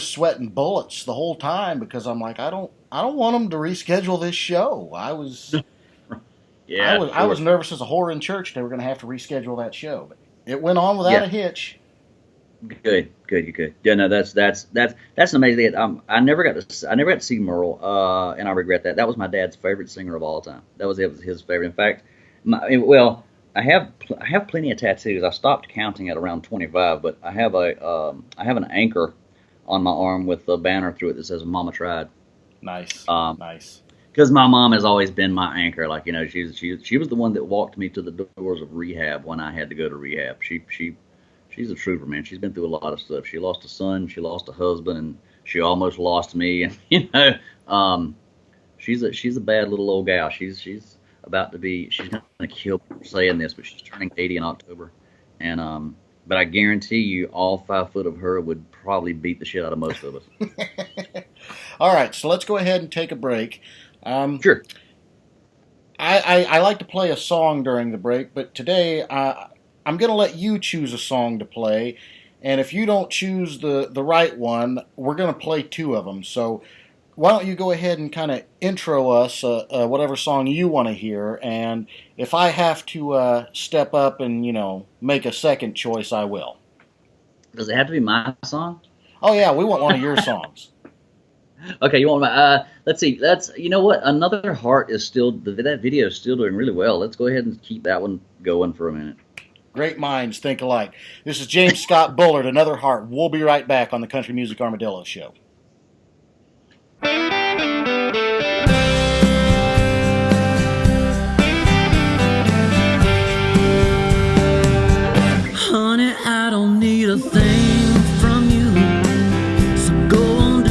sweating bullets the whole time, because I'm like, I don't want them to reschedule this show. I was nervous as a whore in church they were going to have to reschedule that show, but it went on without a hitch. Good. Yeah, no, that's an amazing thing. I never got to see Merle, and I regret that. That was my dad's favorite singer of all time. That was his favorite. In fact, I have plenty of tattoos. I stopped counting at around 25, but I have an anchor on my arm with a banner through it that says "Mama Tried." Nice. Nice. Because my mom has always been my anchor. Like, she was the one that walked me to the doors of rehab when I had to go to rehab. She's a trooper, man. She's been through a lot of stuff. She lost a son, she lost a husband, and she almost lost me. And she's a bad little old gal. She's about to be. She's gonna kill me for saying this, but she's turning 80 in October, and but I guarantee you, all 5 foot of her would probably beat the shit out of most of us. All right, so let's go ahead and take a break. Sure. I like to play a song during the break, but today I'm going to let you choose a song to play, and if you don't choose the right one, we're going to play 2 of them. So why don't you go ahead and kind of intro us whatever song you want to hear, and if I have to step up and make a second choice, I will. Does it have to be my song? Oh yeah, we want one of your songs. Okay, you want my? Let's see. What? Another Heart is still that video is still doing really well. Let's go ahead and keep that one going for a minute. Great minds think alike. This is James Scott Bullard, Another Heart. We'll be right back on the Country Music Armadillo Show. Honey, I don't need a thing from you, so go on,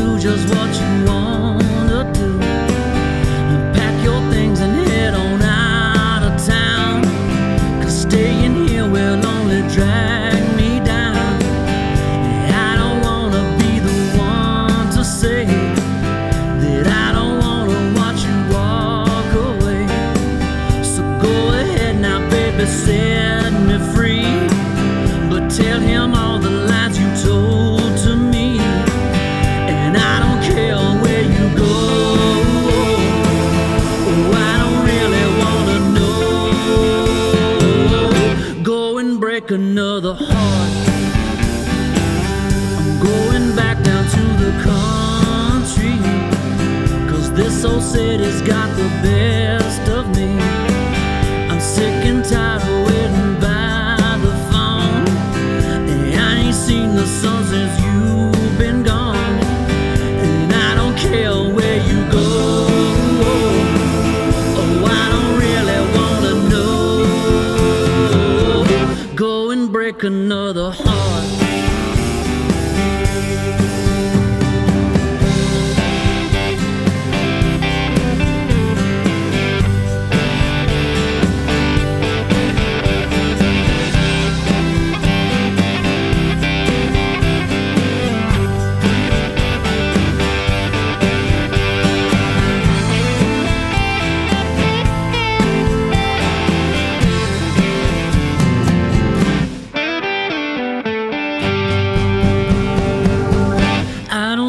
set me free. But tell him all the lies you told to me, and I don't care where you go. Oh, I don't really wanna know. Go and break another heart. I'm going back down to the country, 'cause this old city's got the best of me. I'm sick and tired of waiting by the phone. I ain't seen the sun since you've been gone, and I don't care where you go. Oh, I don't really wanna know. Go and break another heart.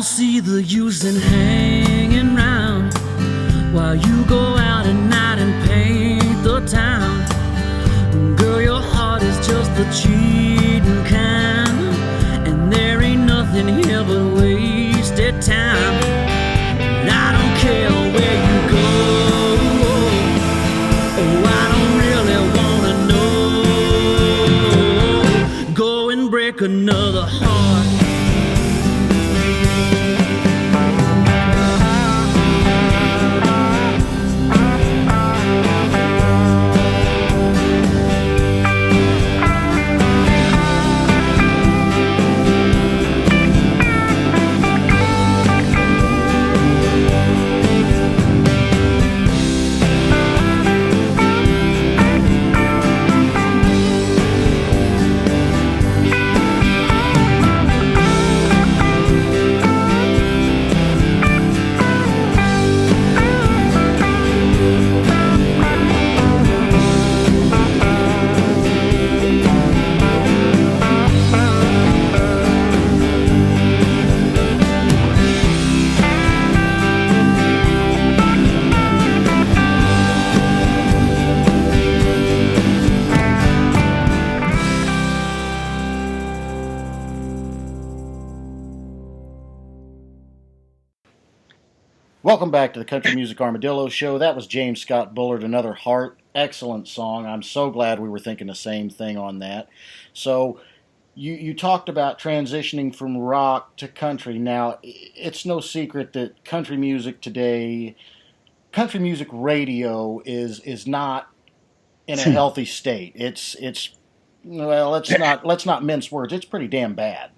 See the use in hanging round while you go out at night and paint the town. Girl, your heart is just the cheating kind, and there ain't nothing here but wasted time. And I don't care where you go. Oh, I don't really wanna know. Go and break another heart. Welcome back to the Country Music Armadillo Show. That was James Scott Bullard, Another Heart. Excellent song. I'm so glad we were thinking the same thing on that. So you talked about transitioning from rock to country. Now, it's no secret that country music today, country music radio is not in a healthy state. It's well, let's not mince words. It's pretty damn bad.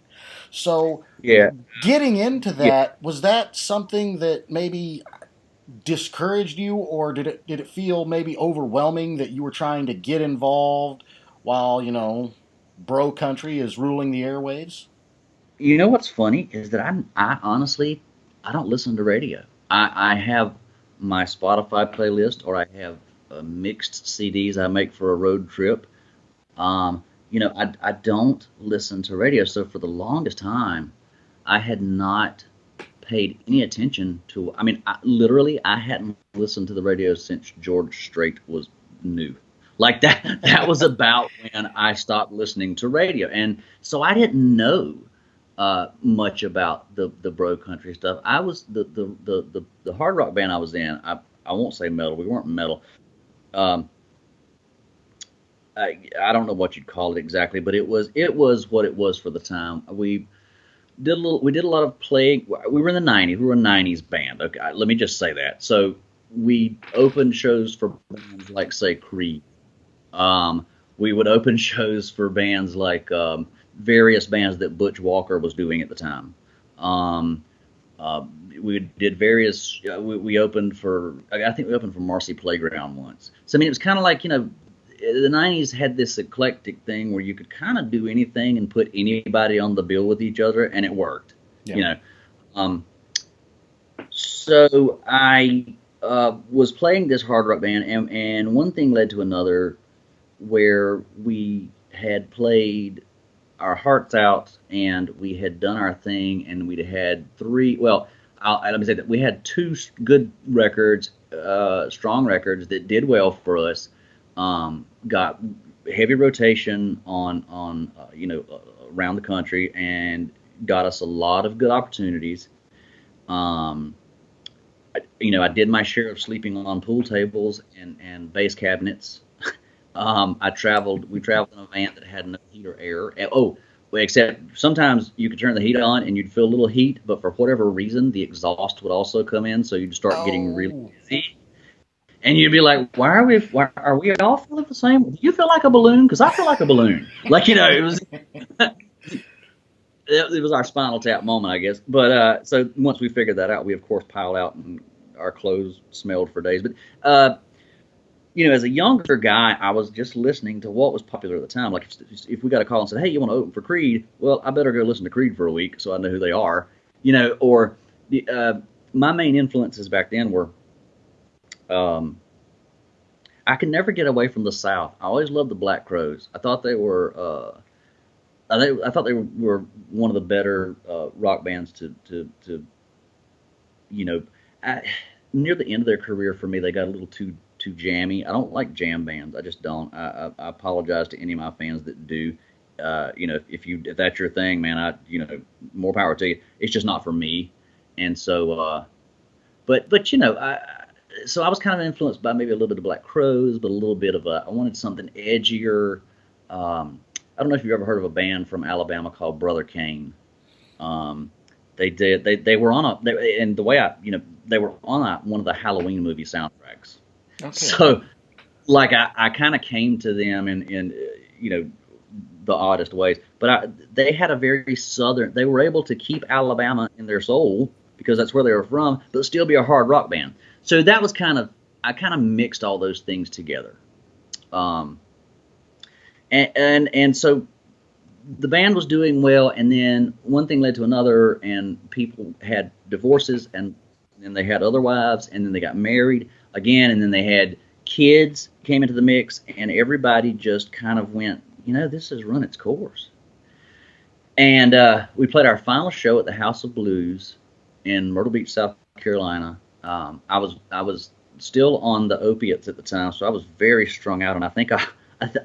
So Yeah. getting into that, was that something that maybe discouraged you, or did it feel maybe overwhelming that you were trying to get involved while, bro country is ruling the airwaves? You know what's funny is that I honestly I don't listen to radio. I have my Spotify playlist, or I have mixed CDs I make for a road trip. I don't listen to radio. So for the longest time, I had not paid any attention to. I mean, I hadn't listened to the radio since George Strait was new. Like that. That was about when I stopped listening to radio, and so I didn't know much about the bro country stuff. I was the hard rock band I was in. I won't say metal. We weren't metal. Um, I don't know what you'd call it exactly, but it was what it was for the time. We did a lot of playing. We were in the '90s. We were a '90s band. Okay, let me just say that. So we opened shows for bands like, say, Creed. We would open shows for bands like various bands that Butch Walker was doing at the time. Um, uh, we did various. We opened for. I think we opened for Marcy Playground once. So I mean, it was kind of like, the '90s had this eclectic thing where you could kind of do anything and put anybody on the bill with each other, and it worked. Yeah. Um, so I was playing this hard rock band, and one thing led to another. where we had played our hearts out and we had done our thing and we'd had three. Well, let me say that we had two good records, strong records that did well for us. Got heavy rotation on around the country and got us a lot of good opportunities. Um, I did my share of sleeping on pool tables and bass cabinets. We traveled in a van that had no heat or air. Oh, well, except sometimes you could turn the heat on and you'd feel a little heat, but for whatever reason, the exhaust would also come in, so you'd start getting really Oh, dizzy. And you'd be like, why are we all feeling the same? Do you feel like a balloon? Because I feel like a balloon. Like, it was our Spinal Tap moment, I guess. But so once we figured that out, we of course piled out and our clothes smelled for days. But as a younger guy, I was just listening to what was popular at the time. Like if we got a call and said, "Hey, you want to open for Creed?" Well, I better go listen to Creed for a week so I know who they are. Or my main influences back then were um, I could never get away from the South. I always loved the Black Crowes. I thought they were I thought they were one of the better rock bands to you know. I, Near the end of their career, for me, they got a little too jammy. I don't like jam bands. I just don't. I apologize to any of my fans that do. If that's your thing, man, more power to you. It's just not for me. And so, so I was kind of influenced by maybe a little bit of Black Crowes, but a little bit of I wanted something edgier. I don't know if you've ever heard of a band from Alabama called Brother Kane. Um, they were on and the way they were on one of the Halloween movie soundtracks. okay. So like I kind of came to them in the oddest ways, but they had a very southern. They were able to keep Alabama in their soul because that's where they were from, but still be a hard rock band. So that was I kind of mixed all those things together. Um, and so the band was doing well, and then one thing led to another, and people had divorces, and then they had other wives, and then they got married again, and then they had kids came into the mix, and everybody just kind of went, this has run its course. And we played our final show at the House of Blues in Myrtle Beach, South Carolina. I was still on the opiates at the time, so I was very strung out, and I think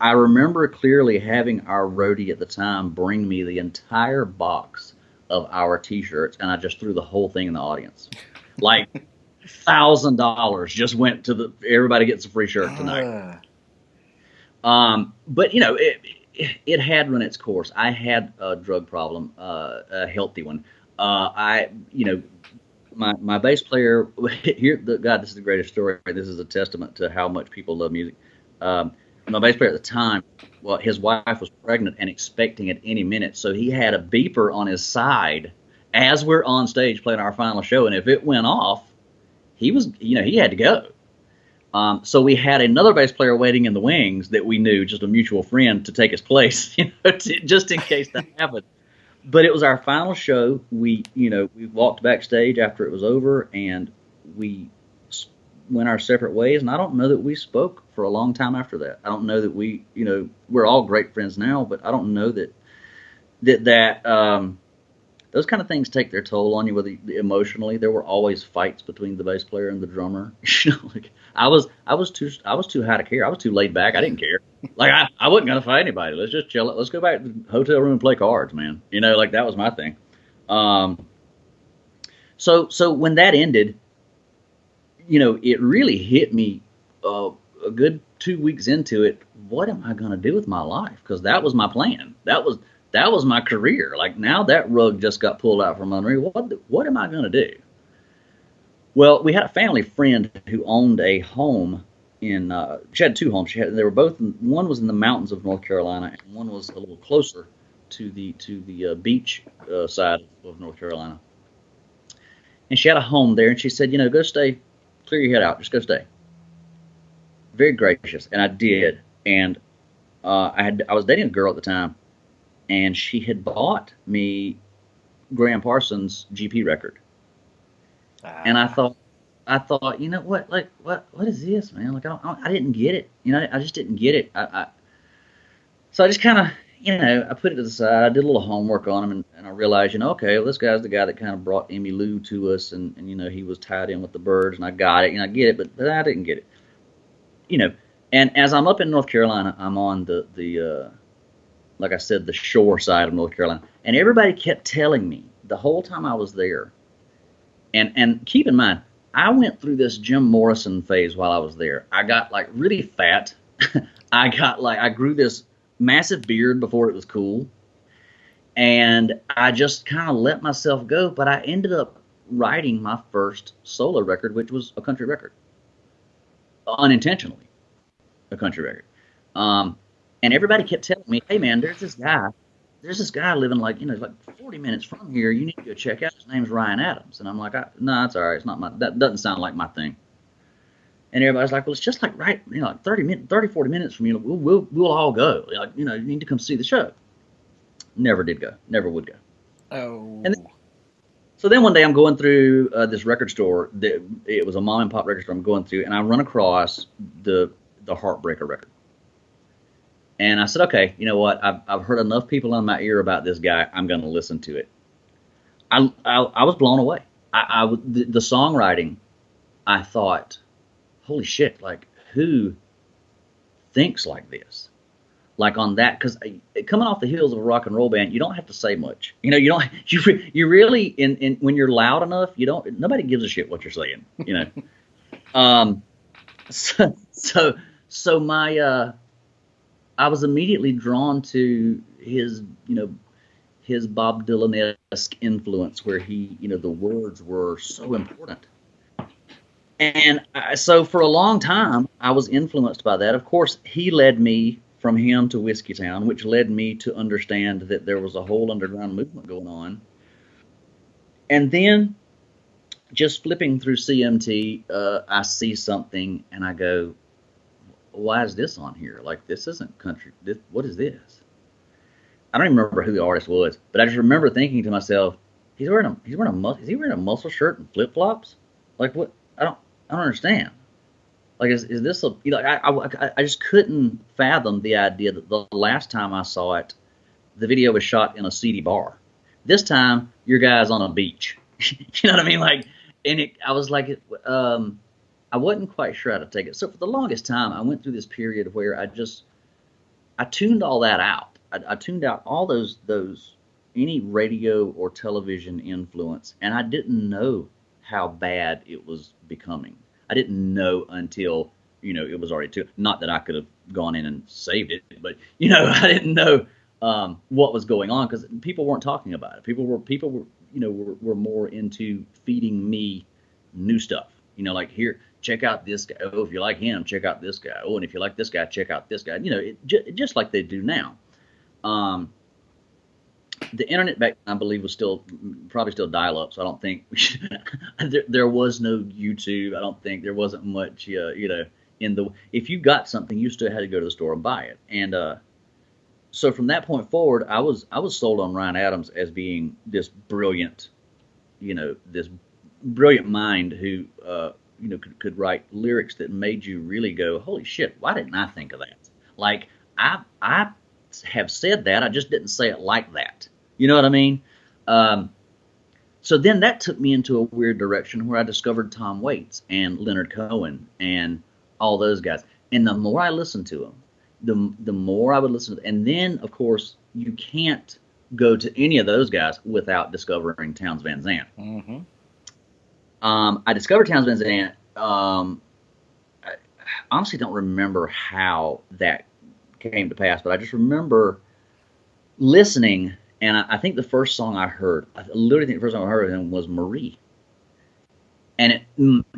I remember clearly having our roadie at the time bring me the entire box of our T-shirts, and I just threw the whole thing in the audience. Like $1,000 just went to everybody gets a free shirt tonight. But it had run its course. I had a drug problem, a healthy one. My bass player here. God, this is the greatest story. This is a testament to how much people love music. My bass player at the time, well, his wife was pregnant and expecting at any minute, so he had a beeper on his side as we're on stage playing our final show, and if it went off, he had to go. So we had another bass player waiting in the wings that we knew, just a mutual friend, to take his place, just in case that happened. But it was our final show. We walked backstage after it was over, and we went our separate ways, and I don't know that we spoke for a long time after that. I don't know that we're all great friends now, but I don't know that those kind of things take their toll on you, whether emotionally. There were always fights between the bass player and the drummer. Like I was too high to care. I was too laid back. I didn't care. Like I wasn't gonna fight anybody. Let's just chill. Let's go back to the hotel room and play cards, man. Like that was my thing. So when that ended, it really hit me a good 2 weeks into it. What am I going to do with my life? Because that was my plan. That was my career. Like now that rug just got pulled out from under me. What am I going to do? Well, we had a family friend who owned a home in. She had two homes. They were both. One was in the mountains of North Carolina, and one was a little closer to the beach side of North Carolina. And she had a home there, and she said, go stay. Clear your head out. Just go stay. Very gracious, and I did. And I was dating a girl at the time, and she had bought me Graham Parsons' GP record. And I thought, what? Like what is this, man? Like I didn't get it. I just didn't get it. So I just kind of, I put it to the side. I did a little homework on him, and I realized, okay, well, this guy's the guy that kind of brought Emmy Lou to us, and he was tied in with the Birds, and I got it, I get it, but I didn't get it, And as I'm up in North Carolina, I'm on the like I said, the shore side of North Carolina, and everybody kept telling me the whole time I was there, and keep in mind, I went through this Jim Morrison phase while I was there. I got like really fat. I grew this massive beard before it was cool. And I just kind of let myself go. But I ended up writing my first solo record, which was a country record. Unintentionally, a country record. And everybody kept telling me, hey, man, there's this guy living like 40 minutes from here. You need to go check out. His name's Ryan Adams. And I'm like, no, it's all right. It's not that doesn't sound like my thing. And everybody's like, well, it's just like like 40 minutes from you. We'll all go. Like, you need to come see the show. Never did go. Never would go. Oh. And so then one day I'm going through this record store. It was a mom and pop record store I'm going through, and I run across the Heartbreaker record. And I said, okay, you know what? I've heard enough people in my ear about this guy. I'm going to listen to it. I was blown away. The songwriting, I thought, holy shit, like who thinks like this? Like on that, because coming off the heels of a rock and roll band, you don't have to say much. You really in when you're loud enough, nobody gives a shit what you're saying. So my I was immediately drawn to his Bob Dylan-esque influence, where the words were so important. And so for a long time, I was influenced by that. Of course, he led me from him to Whiskey Town, which led me to understand that there was a whole underground movement going on. And then just flipping through CMT, I see something and I go, why is this on here? Like, this isn't country. What is this? I don't even remember who the artist was, but I just remember thinking to myself, is he wearing a muscle shirt and flip flops? Like, what? I don't understand. Like, is this I just couldn't fathom the idea that the last time I saw it, the video was shot in a seedy bar. This time, your guy's on a beach. You know what I mean? Like, and I was like, I wasn't quite sure how to take it. So for the longest time, I went through this period where I tuned all that out. I tuned out all those any radio or television influence, and I didn't know how bad it was becoming. I didn't know until it was already too. Not that I could have gone in and saved it, but I didn't know what was going on because people weren't talking about it. People were more into feeding me new stuff. Like, here, check out this guy. Oh, if you like him, check out this guy. Oh, and if you like this guy, check out this guy. Just like they do now. The internet back then, I believe, was probably still dial-up, so I don't think there was no YouTube. I don't think there wasn't much, if you got something, you still had to go to the store and buy it. And so from that point forward, I was sold on Ryan Adams as being this brilliant, mind who, could write lyrics that made you really go, holy shit, why didn't I think of that? Like, I have said that, I just didn't say it like that. You know what I mean? So then that took me into a weird direction where I discovered Tom Waits and Leonard Cohen and all those guys. And the more I listened to them, the more I would listen to them. And then, of course, you can't go to any of those guys without discovering Townes Van Zandt. Mm-hmm. I discovered Townes Van Zandt. I honestly don't remember how that came to pass, but I just remember listening, and I think the first song I heard, of him was Marie. And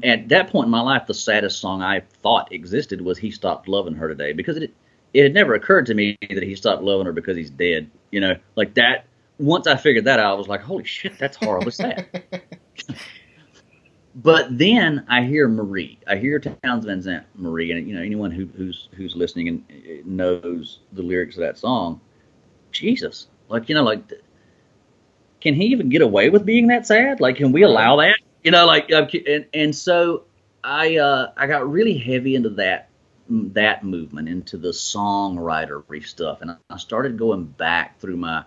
at that point in my life, the saddest song I thought existed was He Stopped Loving Her Today, because it had never occurred to me that he stopped loving her because he's dead. Like that. Once I figured that out, I was like, holy shit, that's horribly sad. But then I hear Marie. I hear Townes Van Zandt, Marie, and anyone who's listening and knows the lyrics of that song, Jesus, can he even get away with being that sad? Like, can we allow that? And so I got really heavy into that that movement, into the songwritery stuff, and I started going back through my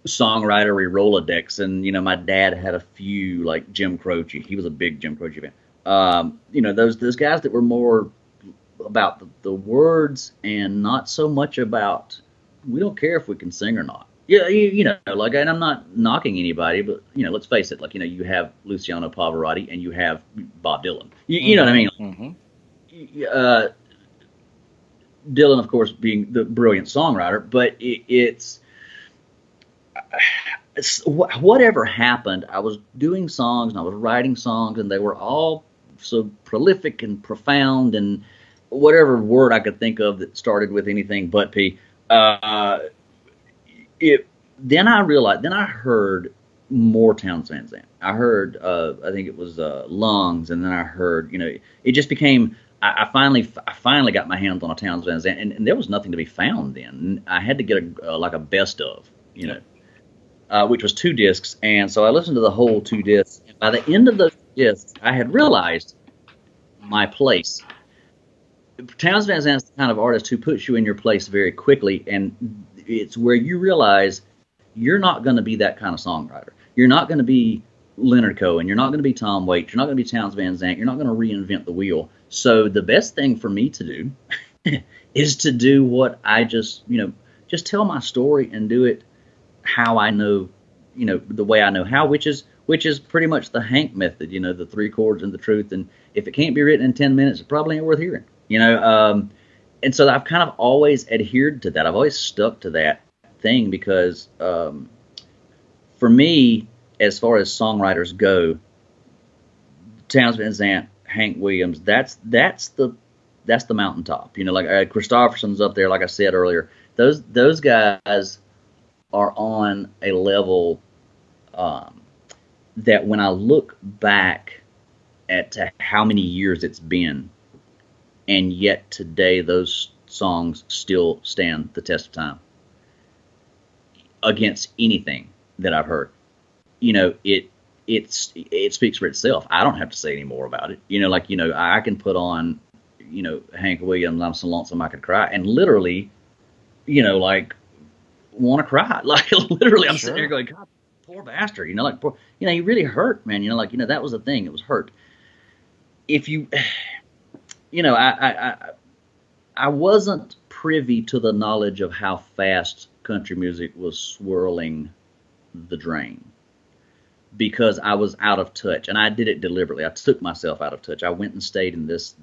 songwritery Rolodex, and my dad had a few, like Jim Croce. He was a big Jim Croce fan. Those guys that were more about the words and not so much about, we don't care if we can sing or not. Yeah, like, and I'm not knocking anybody, but let's face it, like, you have Luciano Pavarotti and you have Bob Dylan. You know what I mean? Mm-hmm. Dylan, of course, being the brilliant songwriter, but it's whatever happened. I was doing songs and I was writing songs, and they were all so prolific and profound, and whatever word I could think of that started with anything but P. Then I realized. Then I heard more Townes Van Zandt. I heard, I think it was Lungs, and then I heard, it just became. I finally got my hands on a Townes Van Zandt, and there was nothing to be found then. I had to get a best of, which was 2 discs, and so I listened to the whole 2 discs. And by the end of those discs, I had realized my place. Townes Van Zandt's the kind of artist who puts you in your place very quickly, and it's where you realize you're not going to be that kind of songwriter. You're not going to be Leonard Cohen. You're not going to be Tom Waits. You're not going to be Townes Van Zandt. You're not going to reinvent the wheel. So the best thing for me to do is to do what I just tell my story and do it how I know, the way I know how, which is pretty much the Hank method, the 3 chords and the truth. And if it can't be written in 10 minutes, it probably ain't worth hearing, and so I've kind of always adhered to that. I've always stuck to that thing because for me, as far as songwriters go, Townes Van Zandt, Hank Williams, that's the mountaintop. Like Christopherson's up there, like I said earlier. Those guys are on a level that when I look back at how many years it's been, and yet today those songs still stand the test of time against anything that I've heard. It speaks for itself. I don't have to say any more about it. I can put on, Hank Williams, I'm So Lonesome I Could Cry, and literally, like, want to cry. Like, literally, I'm Sure. sitting there going, God, poor bastard. Poor, he really hurt, man. That was the thing. It was hurt. If you, I wasn't privy to the knowledge of how fast country music was swirling the drain, because I was out of touch, and I did it deliberately. I took myself out of touch. I went and stayed in this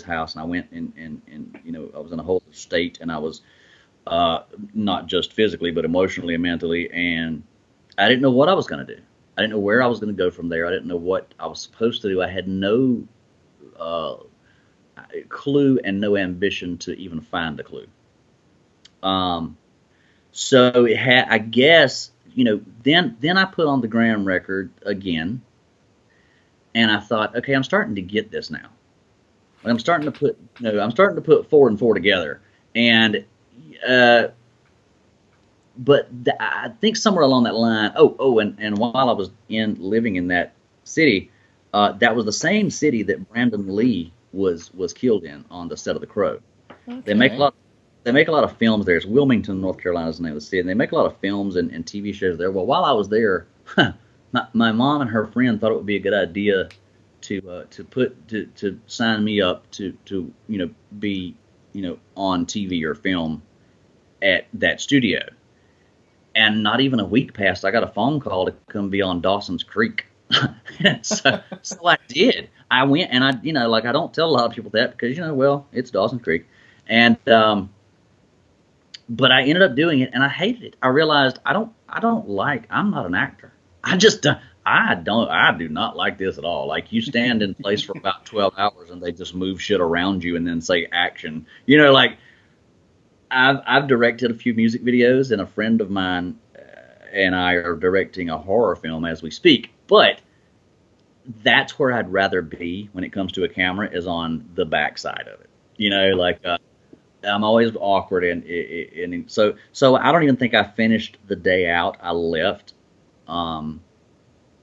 house, and I went and I was in a whole state, and I was not just physically but emotionally and mentally, and I didn't know what I was going to do. I didn't know where I was going to go from there. I didn't know what I was supposed to do. I had no clue and no ambition to even find a clue. So it had, I guess, then I put on the Graham record again, and I thought, okay, I'm starting to get this now. I'm starting to put 4 and 4 together, and but I think somewhere along that line. And while I was living in that city, that was the same city that Brandon Lee was killed in on the set of The Crow. Okay. They make a lot of films there. It's Wilmington, North Carolina is the name of the city, and they make a lot of films and TV shows there. Well, while I was there, my mom and her friend thought it would be a good idea to sign me up to be on TV or film at that studio. And not even a week passed, I got a phone call to come be on Dawson's Creek. so I did. I went, and I don't tell a lot of people that because it's Dawson's Creek, and but I ended up doing it, and I hated it. I realized I'm not an actor. I do not like this at all. Like, you stand in place for about 12 hours and they just move shit around you and then say action. I've directed a few music videos, and a friend of mine and I are directing a horror film as we speak. But that's where I'd rather be when it comes to a camera, is on the backside of it. I'm always awkward, and so I don't even think I finished the day out. I left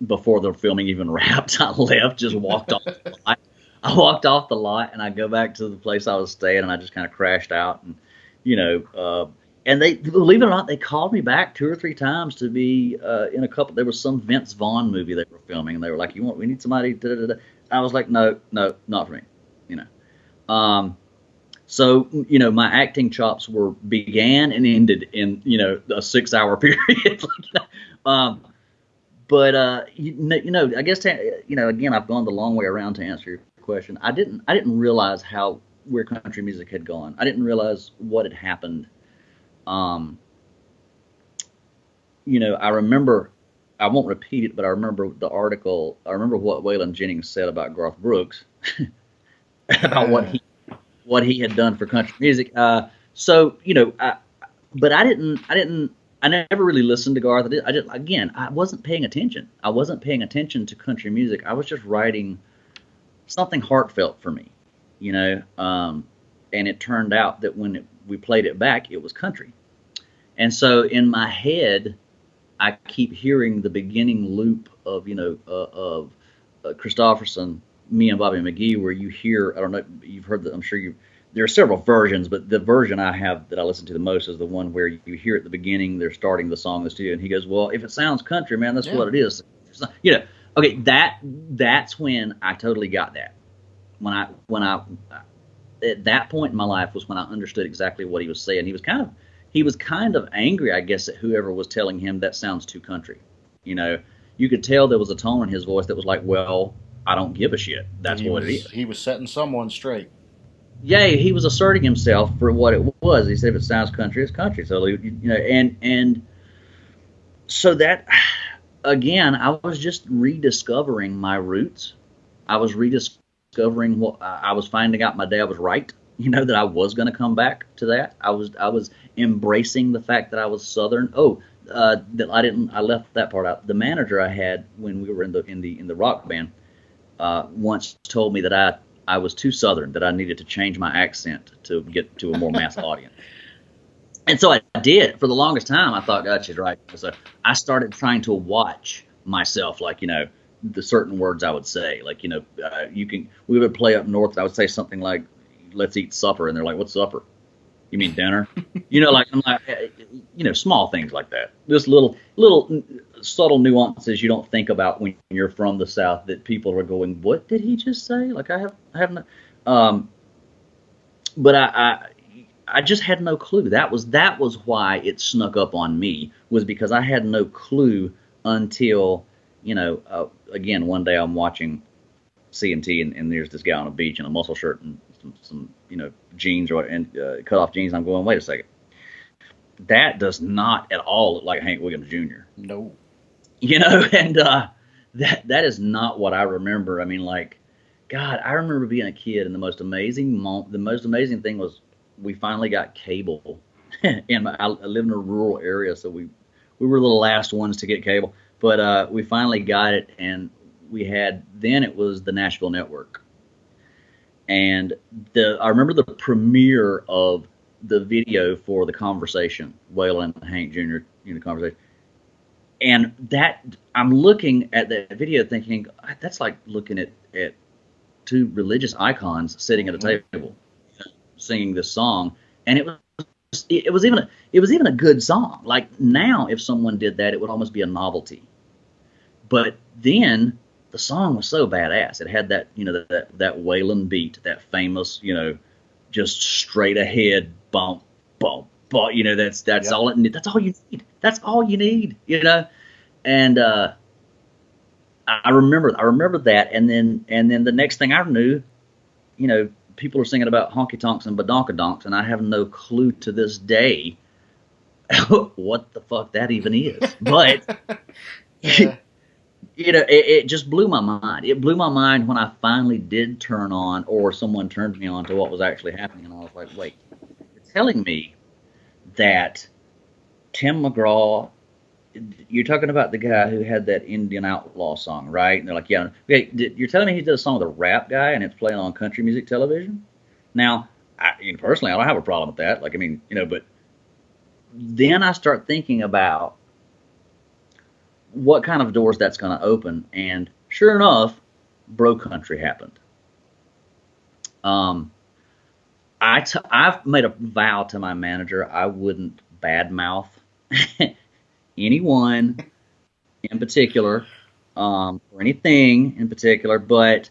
before the filming even wrapped. I left, just walked off the lot. I walked off the lot and I go back to the place I was staying and I just kind of crashed out and you know and they, believe it or not, they called me back 2 or 3 times to be in a couple. There was some Vince Vaughn movie they were filming, and they were like, we need somebody." Da, da, da. I was like, "No, no, not for me," you know. So my acting chops began and ended in a 6 hour period. Like, but I guess again, I've gone the long way around to answer your question. I didn't realize where country music had gone. I didn't realize what had happened. I remember, I won't repeat it, but I remember the article. I remember what Waylon Jennings said about Garth Brooks, about what he had done for country music. But I never really listened to Garth. I wasn't paying attention. I wasn't paying attention to country music. I was just writing something heartfelt for me, and it turned out that when we played it back, it was country. And so in my head, I keep hearing the beginning loop of Christofferson, Me and Bobby McGee, where you hear, I don't know, you've heard that, I'm sure there are several versions, but the version I have that I listen to the most is the one where you hear at the beginning, they're starting the song in the studio, and he goes, "Well, if it sounds country, man, that's what it is." Okay, that's when I totally got that. When I at that point in my life was when I understood exactly what he was saying. He was kind of angry, I guess, at whoever was telling him that sounds too country. You could tell there was a tone in his voice that was like, "Well, I don't give a shit. That's what it is." He was setting someone straight. Yeah, he was asserting himself for what it was. He said, "If it sounds country, it's country." So and so that, again, I was just rediscovering my roots. I was rediscovering what I was finding out. My dad was right. That I was going to come back to that. I was embracing the fact that I was Southern. That I left that part out. The manager I had when we were in the rock band once told me that I was too Southern, that I needed to change my accent to get to a more mass audience. And so I did. For the longest time, I thought, God, she's right. So I started trying to watch myself, like, the certain words I would say. Like, we would play up north, and I would say something like, "Let's eat supper." And they're like, "What's supper?" "You mean dinner?" I'm like, small things like that. Just little subtle nuances you don't think about when you're from the South, that people are going, "What did he just say?" Like, I have no, but I just had no clue. That was why it snuck up on me, was because I had no clue until, again, one day I'm watching CMT and there's this guy on a beach in a muscle shirt and some jeans and cut off jeans. I'm going, wait a second. That does not at all look like Hank Williams Jr. No. And that is not what I remember. I mean, like, God, I remember being a kid, and the most amazing thing was we finally got cable. And I live in a rural area, so we were the last ones to get cable. But we finally got it, and then it was the Nashville Network. And I remember the premiere of the video for The Conversation, Waylon and Hank Jr. Conversation. And that, I'm looking at that video thinking, that's like looking at two religious icons sitting at a table singing this song. And it was even a good song. Like, now, if someone did that, it would almost be a novelty. But then the song was so badass. It had that, that Waylon beat, that famous, just straight ahead bump, bump, bump. That's yep. All it. That's all you need. That's all you need. And I remember that. And then the next thing I knew, people are singing about honky tonks and badonkadonks, and I have no clue to this day what the fuck that even is. But it just blew my mind. It blew my mind when I finally did turn on, or someone turned me on to what was actually happening, and I was like, wait, you're telling me that Tim McGraw, you're talking about the guy who had that Indian Outlaw song, right? And they're like, yeah. Okay, you're telling me he did a song with a rap guy and it's playing on country music television? Now, personally, I don't have a problem with that. Like, I mean, but then I start thinking about what kind of doors that's going to open. And sure enough, Bro Country happened. Um, I've made a vow to my manager I wouldn't badmouth anyone in particular, or anything in particular, but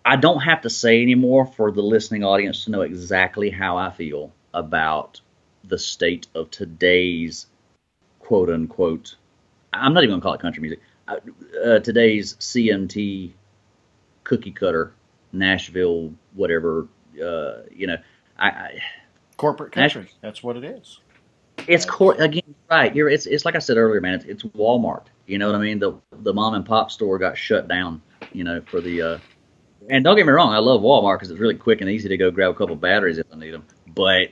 I don't have to say anymore for the listening audience to know exactly how I feel about the state of today's quote unquote, I'm not even going to call it country music, today's CMT cookie cutter, Nashville, whatever, I Corporate country. That's what it is. it's again, right. It's like I said earlier, man. It's Walmart. You know what I mean? The mom and pop store got shut down. For the and don't get me wrong, I love Walmart because it's really quick and easy to go grab a couple batteries if I need them. But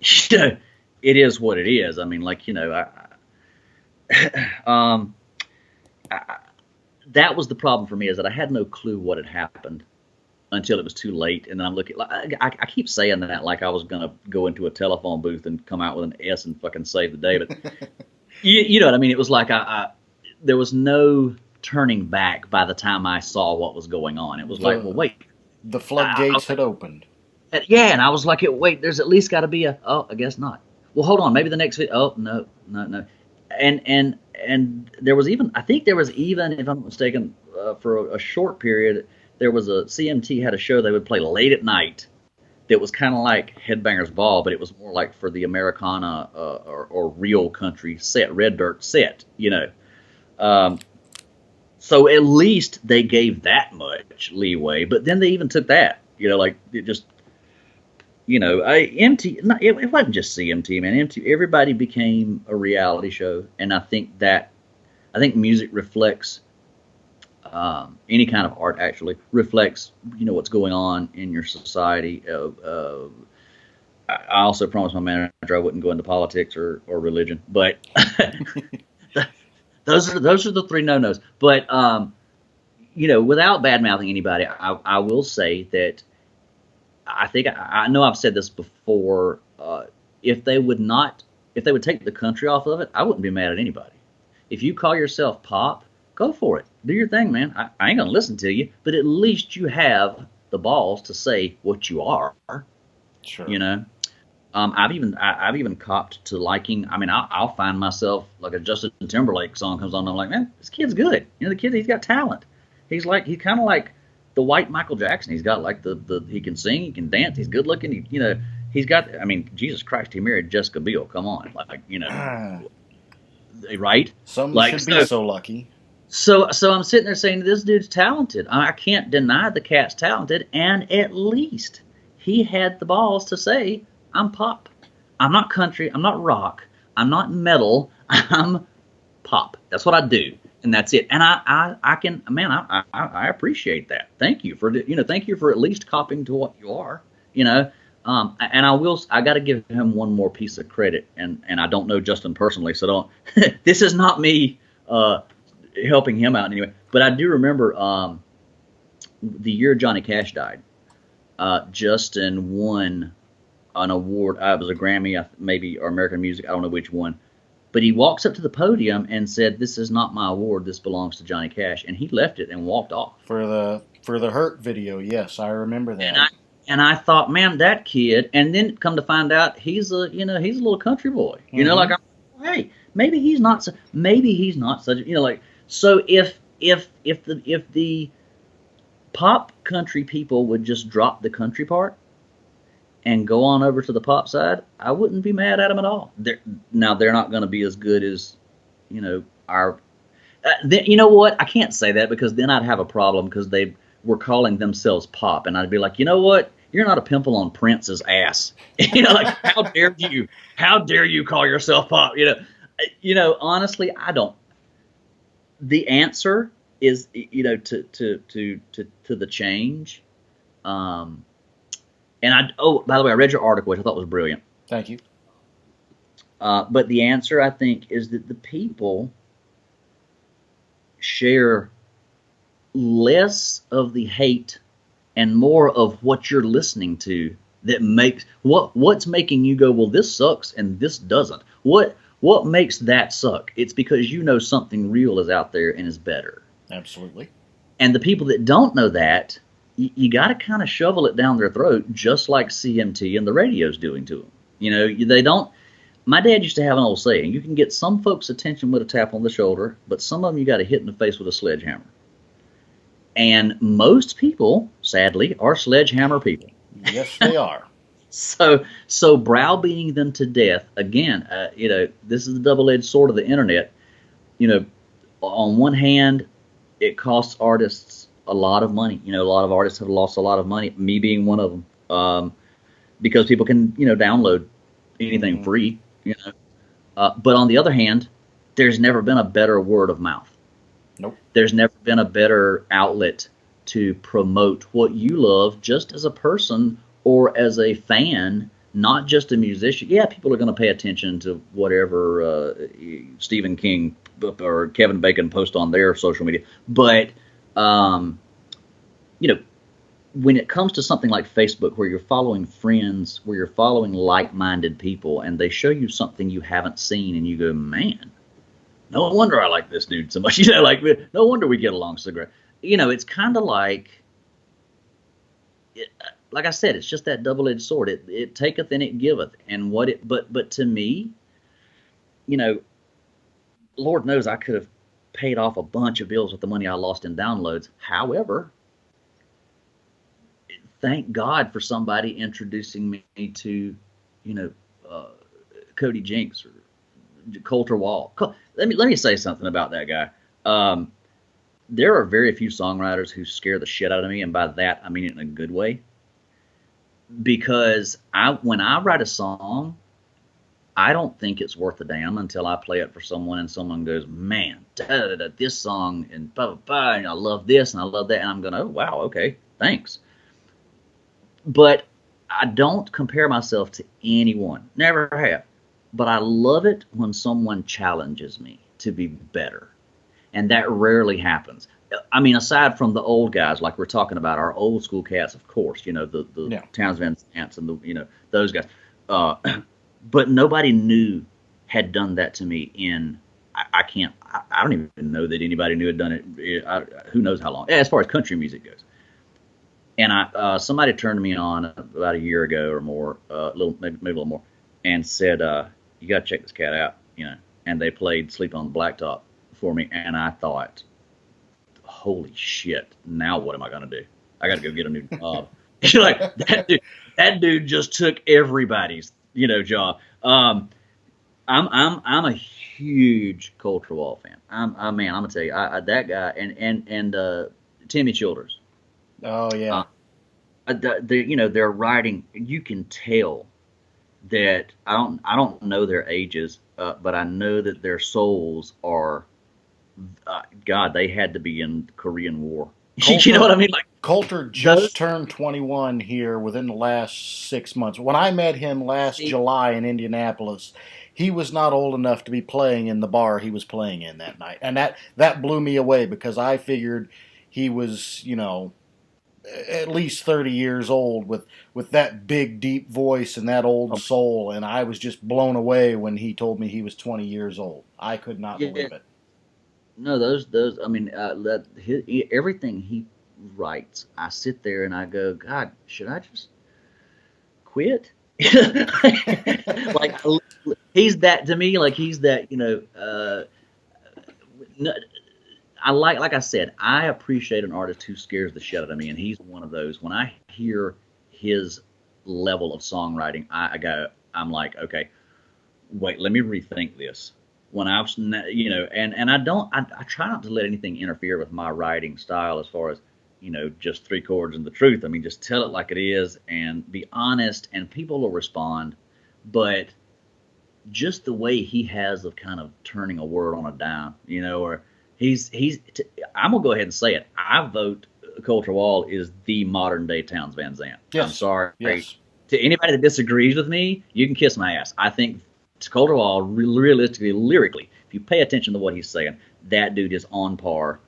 it is what it is. I mean, that was the problem for me, is that I had no clue what had happened until it was too late. And then I'm looking, I keep saying that like I was going to go into a telephone booth and come out with an S and fucking save the day. But you know what I mean? It was like there was no turning back by the time I saw what was going on. It was like, well, wait. The floodgates had opened. Yeah, and I was like, wait, there's at least got to be I guess not. Well, hold on, maybe the next video. Oh, no. And there was even, I think there was even, if I'm not mistaken, for a short period, there was a CMT had a show they would play late at night that was kind of like Headbangers Ball, but it was more like for the Americana or real country set, red dirt set, so at least they gave that much leeway, but then they even took that, like it just, it wasn't just CMT, man. Everybody became a reality show, and I think music reflects, any kind of art actually reflects, what's going on in your society. I also promised my manager I wouldn't go into politics or religion, but those are the three no-nos. But without bad-mouthing anybody, I will say that I think I know I've said this before. If they would take the country off of it, I wouldn't be mad at anybody. If you call yourself pop, go for it. Do your thing, man. I ain't gonna listen to you, but at least you have the balls to say what you are. Sure. I've even copped to liking. I mean, I'll find myself like a Justin Timberlake song comes on, and I'm like, man, this kid's good. The kid, he's got talent. He's kind of like the white Michael Jackson. He's got like he can sing, he can dance, he's good looking. He's got. I mean, Jesus Christ, he married Jessica Biel. Come on, right? Some should be so lucky. So I'm sitting there saying this dude's talented. I can't deny the cat's talented, and at least he had the balls to say, I'm pop. I'm not country. I'm not rock. I'm not metal. I'm pop. That's what I do, and that's it. And I can, man, I appreciate that. Thank you for at least copping to what you are. And I got to give him one more piece of credit. And I don't know Justin personally, so don't. This is not me helping him out anyway. But I do remember the year Johnny Cash died. Justin won an award. It was a Grammy, maybe, or American Music. I don't know which one. But he walks up to the podium and said, "This is not my award. This belongs to Johnny Cash." And he left it and walked off. For the Hurt video, yes, I remember that. And I thought, man, that kid. And then come to find out, he's a little country boy. Hey, maybe he's not such. So if the pop country people would just drop the country part and go on over to the pop side, I wouldn't be mad at them at all. They're not going to be as good as, our. You know what? I can't say that because then I'd have a problem because they were calling themselves pop, and I'd be like, you know what? You're not a pimple on Prince's ass. How dare you? How dare you call yourself pop? Honestly, I don't. The answer is, to the change. And by the way, I read your article, which I thought was brilliant. Thank you. But the answer, I think, is that the people share less of the hate and more of what you're listening to that makes what's making you go, well, this sucks and this doesn't. What makes that suck? It's because something real is out there and is better. Absolutely. And the people that don't know that you got to kind of shovel it down their throat, just like CMT and the radio's doing to them. They don't. My dad used to have an old saying: you can get some folks' attention with a tap on the shoulder, but some of them you got to hit in the face with a sledgehammer. And most people, sadly, are sledgehammer people. Yes, they are. So browbeating them to death again. This is the double-edged sword of the internet. On one hand, it costs artists a lot of money. A lot of artists have lost a lot of money. Me being one of them, because people can download anything free. But on the other hand, there's never been a better word of mouth. Nope. There's never been a better outlet to promote what you love, just as a person or as a fan, not just a musician. Yeah, people are going to pay attention to whatever Stephen King or Kevin Bacon post on their social media. But, when it comes to something like Facebook, where you're following friends, where you're following like-minded people, and they show you something you haven't seen, and you go, man, no wonder I like this dude so much. No wonder we get along so great. It's kind of like I said, it's just that double-edged sword. It taketh and it giveth. And but to me, Lord knows I could have paid off a bunch of bills with the money I lost in downloads. However, thank God for somebody introducing me to, Cody Jinks or Coulter Wall. Let me say something about that guy. There are very few songwriters who scare the shit out of me, and by that I mean it in a good way. Because when I write a song, I don't think it's worth a damn until I play it for someone and someone goes, man, this song and blah, blah, blah, and I love this and I love that, and I'm going, oh, wow, okay, thanks. But I don't compare myself to anyone. Never have. But I love it when someone challenges me to be better. And that rarely happens. I mean, aside from the old guys, like we're talking about, our old school cats, of course, the Towns Van Zants and those guys. But nobody new had done that to me in, I don't even know that anybody new had done it. Who knows how long, as far as country music goes. And somebody turned me on about a year ago or more, maybe a little more, and said, you got to check this cat out, and they played Sleep on the Blacktop for me, and I thought, holy shit, now what am I going to do? I got to go get a new job. Like, that dude just took everybody's, job. I'm a huge Coulter Wall fan. Man, I'm gonna tell you, that guy and Timmy Childers. Oh yeah. They're writing. You can tell that I don't know their ages, but I know that their souls are. God, they had to be in the Korean War. Coulter, you know what I mean? Like Coulter just turned 21 here within the last 6 months. When I met him last July in Indianapolis, he was not old enough to be playing in the bar he was playing in that night, and that blew me away because I figured he was, at least 30 years old with that big deep voice and that old soul, and I was just blown away when he told me he was 20 years old. I could not believe it. No, those. I mean, everything he writes, I sit there and I go, God, should I just quit? Like he's that to me. Like he's that. I like I said, I appreciate an artist who scares the shit out of me, and he's one of those. When I hear his level of songwriting, I'm like, okay, wait, let me rethink this. When I've, and I try not to let anything interfere with my writing style as far as, just three chords and the truth. I mean, just tell it like it is and be honest, and people will respond. But just the way he has of kind of turning a word on a dime, or I'm gonna go ahead and say it. I vote Coulter Wall is the modern day Towns Van Zandt. Yes. I'm sorry. Yes. To anybody that disagrees with me, you can kiss my ass. I think Coulter Wall, realistically, lyrically, if you pay attention to what he's saying, that dude is on par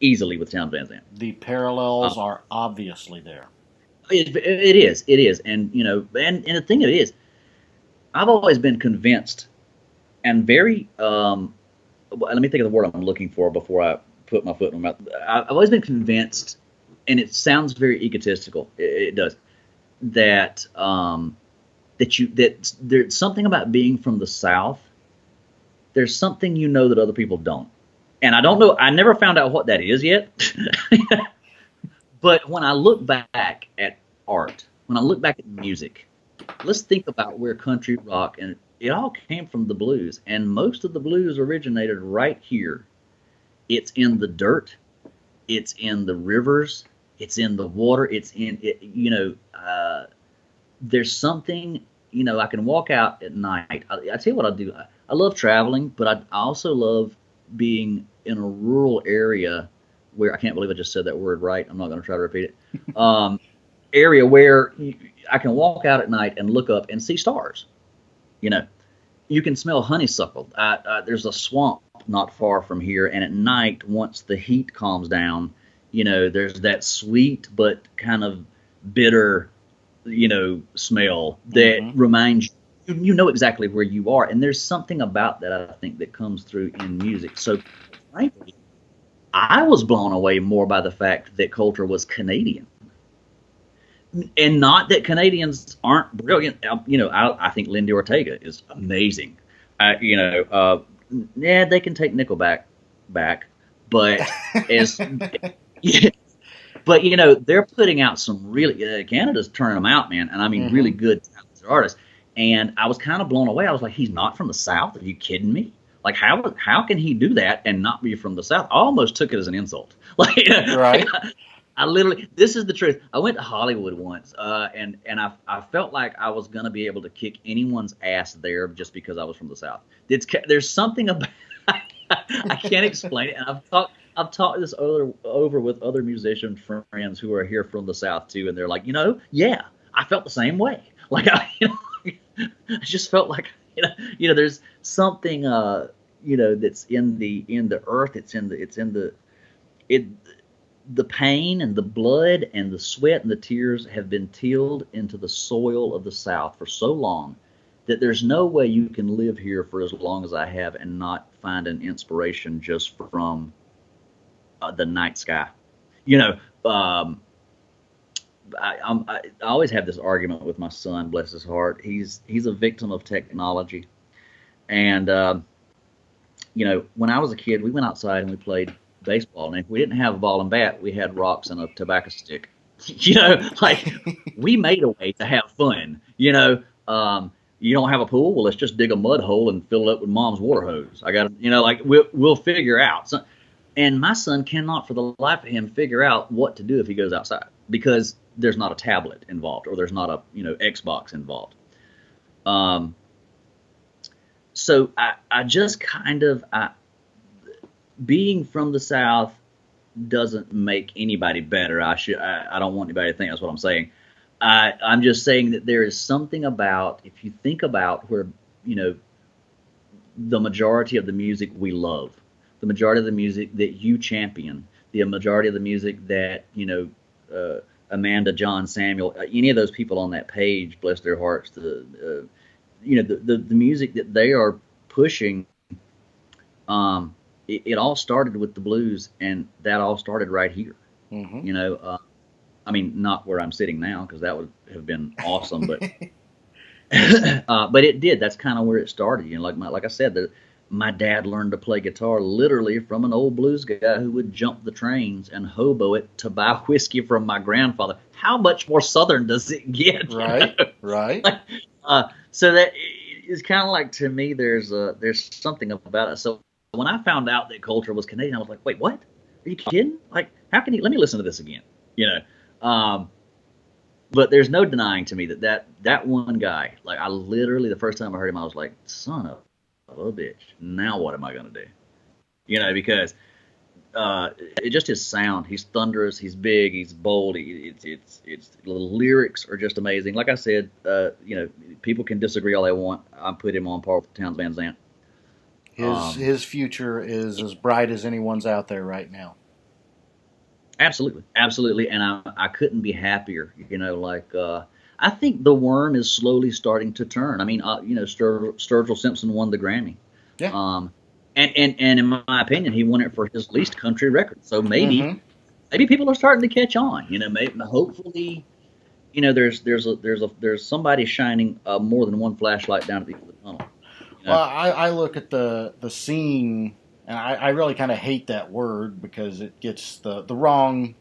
easily with Towns Van Zandt. The parallels are obviously there. It is. And, and the thing of it is, I've always been convinced and very, let me think of the word I'm looking for before I put my foot in my mouth. I've always been convinced and it sounds very egotistical. It does. That that there's something about being from the South. There's something that other people don't. And I don't know. I never found out what that is yet. But when I look back at art, when I look back at music, let's think about where country rock, and it all came from the blues, and most of the blues originated right here. It's in the dirt, it's in the rivers, it's in the water, it's in it. There's something. I can walk out at night. I tell you what I do. I love traveling, but I also love being in a rural area where I can't believe I just said that word right. I'm not going to try to repeat it. Area where I can walk out at night and look up and see stars. You can smell honeysuckle. There's a swamp not far from here, and at night, once the heat calms down, there's that sweet but kind of bitter, smell that reminds you know exactly where you are. And there's something about that, I think, that comes through in music. So, frankly, I was blown away more by the fact that Coulter was Canadian. And not that Canadians aren't brilliant. I think Lindy Ortega is amazing. Yeah, they can take Nickelback back, but yeah, but they're putting out some really Canada's turning them out, man, and I mean really good talented artists. And I was kind of blown away. I was like, he's not from the South? Are you kidding me? Like, how can he do that and not be from the South? I almost took it as an insult. Like, right. I literally, this is the truth. I went to Hollywood once, and I felt like I was gonna be able to kick anyone's ass there just because I was from the South. There's something about I can't explain it, and I've talked this over with other musician friends who are here from the South too, and they're like, yeah, I felt the same way. Like I just felt like there's something that's in the earth. It's in the pain and the blood and the sweat and the tears have been tilled into the soil of the South for so long that there's no way you can live here for as long as I have and not find an inspiration just from the night sky. I always have this argument with my son, bless his heart. He's a victim of technology. And, when I was a kid, we went outside and we played baseball. And if we didn't have a ball and bat, we had rocks and a tobacco stick. We made a way to have fun. You don't have a pool? Well, let's just dig a mud hole and fill it up with mom's water hose. We'll figure out. And my son cannot for the life of him figure out what to do if he goes outside because there's not a tablet involved or there's not a Xbox involved. So I just kind of being from the South doesn't make anybody better. I don't want anybody to think that's what I'm saying. I'm just saying that there is something about, if you think about where the majority of the music we love, the majority of the music that you champion, the majority of the music that Amanda, John, Samuel, any of those people on that page, bless their hearts, the music that they are pushing, it all started with the blues, and that all started right here. I mean, not where I'm sitting now, because that would have been awesome, but but it did. That's kind of where it started. Like I said, my dad learned to play guitar literally from an old blues guy who would jump the trains and hobo it to buy whiskey from my grandfather. How much more Southern does it get? Right, right. So that is kind of like, to me, there's something about it. So when I found out that Coulter was Canadian, I was like, wait, what? Are you kidding? Like, how can you? Let me listen to this again. But there's no denying to me that one guy, like, I literally, the first time I heard him, I was like, son of a bitch. Now what am I going to do? Because it just his sound. He's thunderous. He's big. He's bold. It's the lyrics are just amazing. Like I said, people can disagree all they want. I put him on par with Townes Van Zandt. His future is as bright as anyone's out there right now. Absolutely, and I couldn't be happier. I think the worm is slowly starting to turn. I mean, Sturgill Simpson won the Grammy. Yeah. And in my opinion, he won it for his least country record. So maybe maybe people are starting to catch on. Maybe, hopefully, there's somebody shining more than one flashlight down at the end of the tunnel. Well, I look at the scene, and I really kind of hate that word because it gets the wrong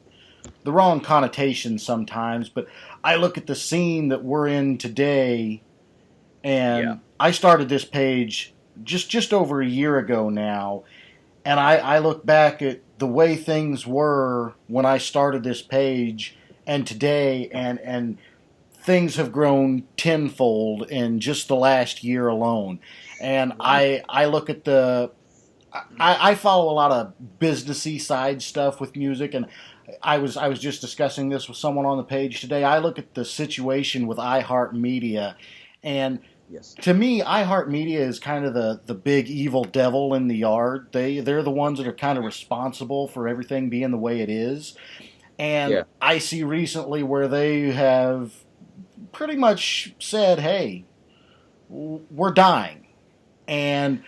connotation sometimes. But I look at the scene that we're in today, and Yeah. I started this page just over a year ago now, and I look back at the way things were when I started this page and today, and things have grown tenfold in just the last year alone. And Right. I look at I follow a lot of businessy side stuff with music, and I was just discussing this with someone on the page today. I look at the situation with iHeartMedia, and Yes. to me, iHeartMedia is kind of the big evil devil in the yard. They're the ones that are kind of responsible for everything being the way it is. And Yeah. I see recently where they have pretty much said, "Hey, we're dying," and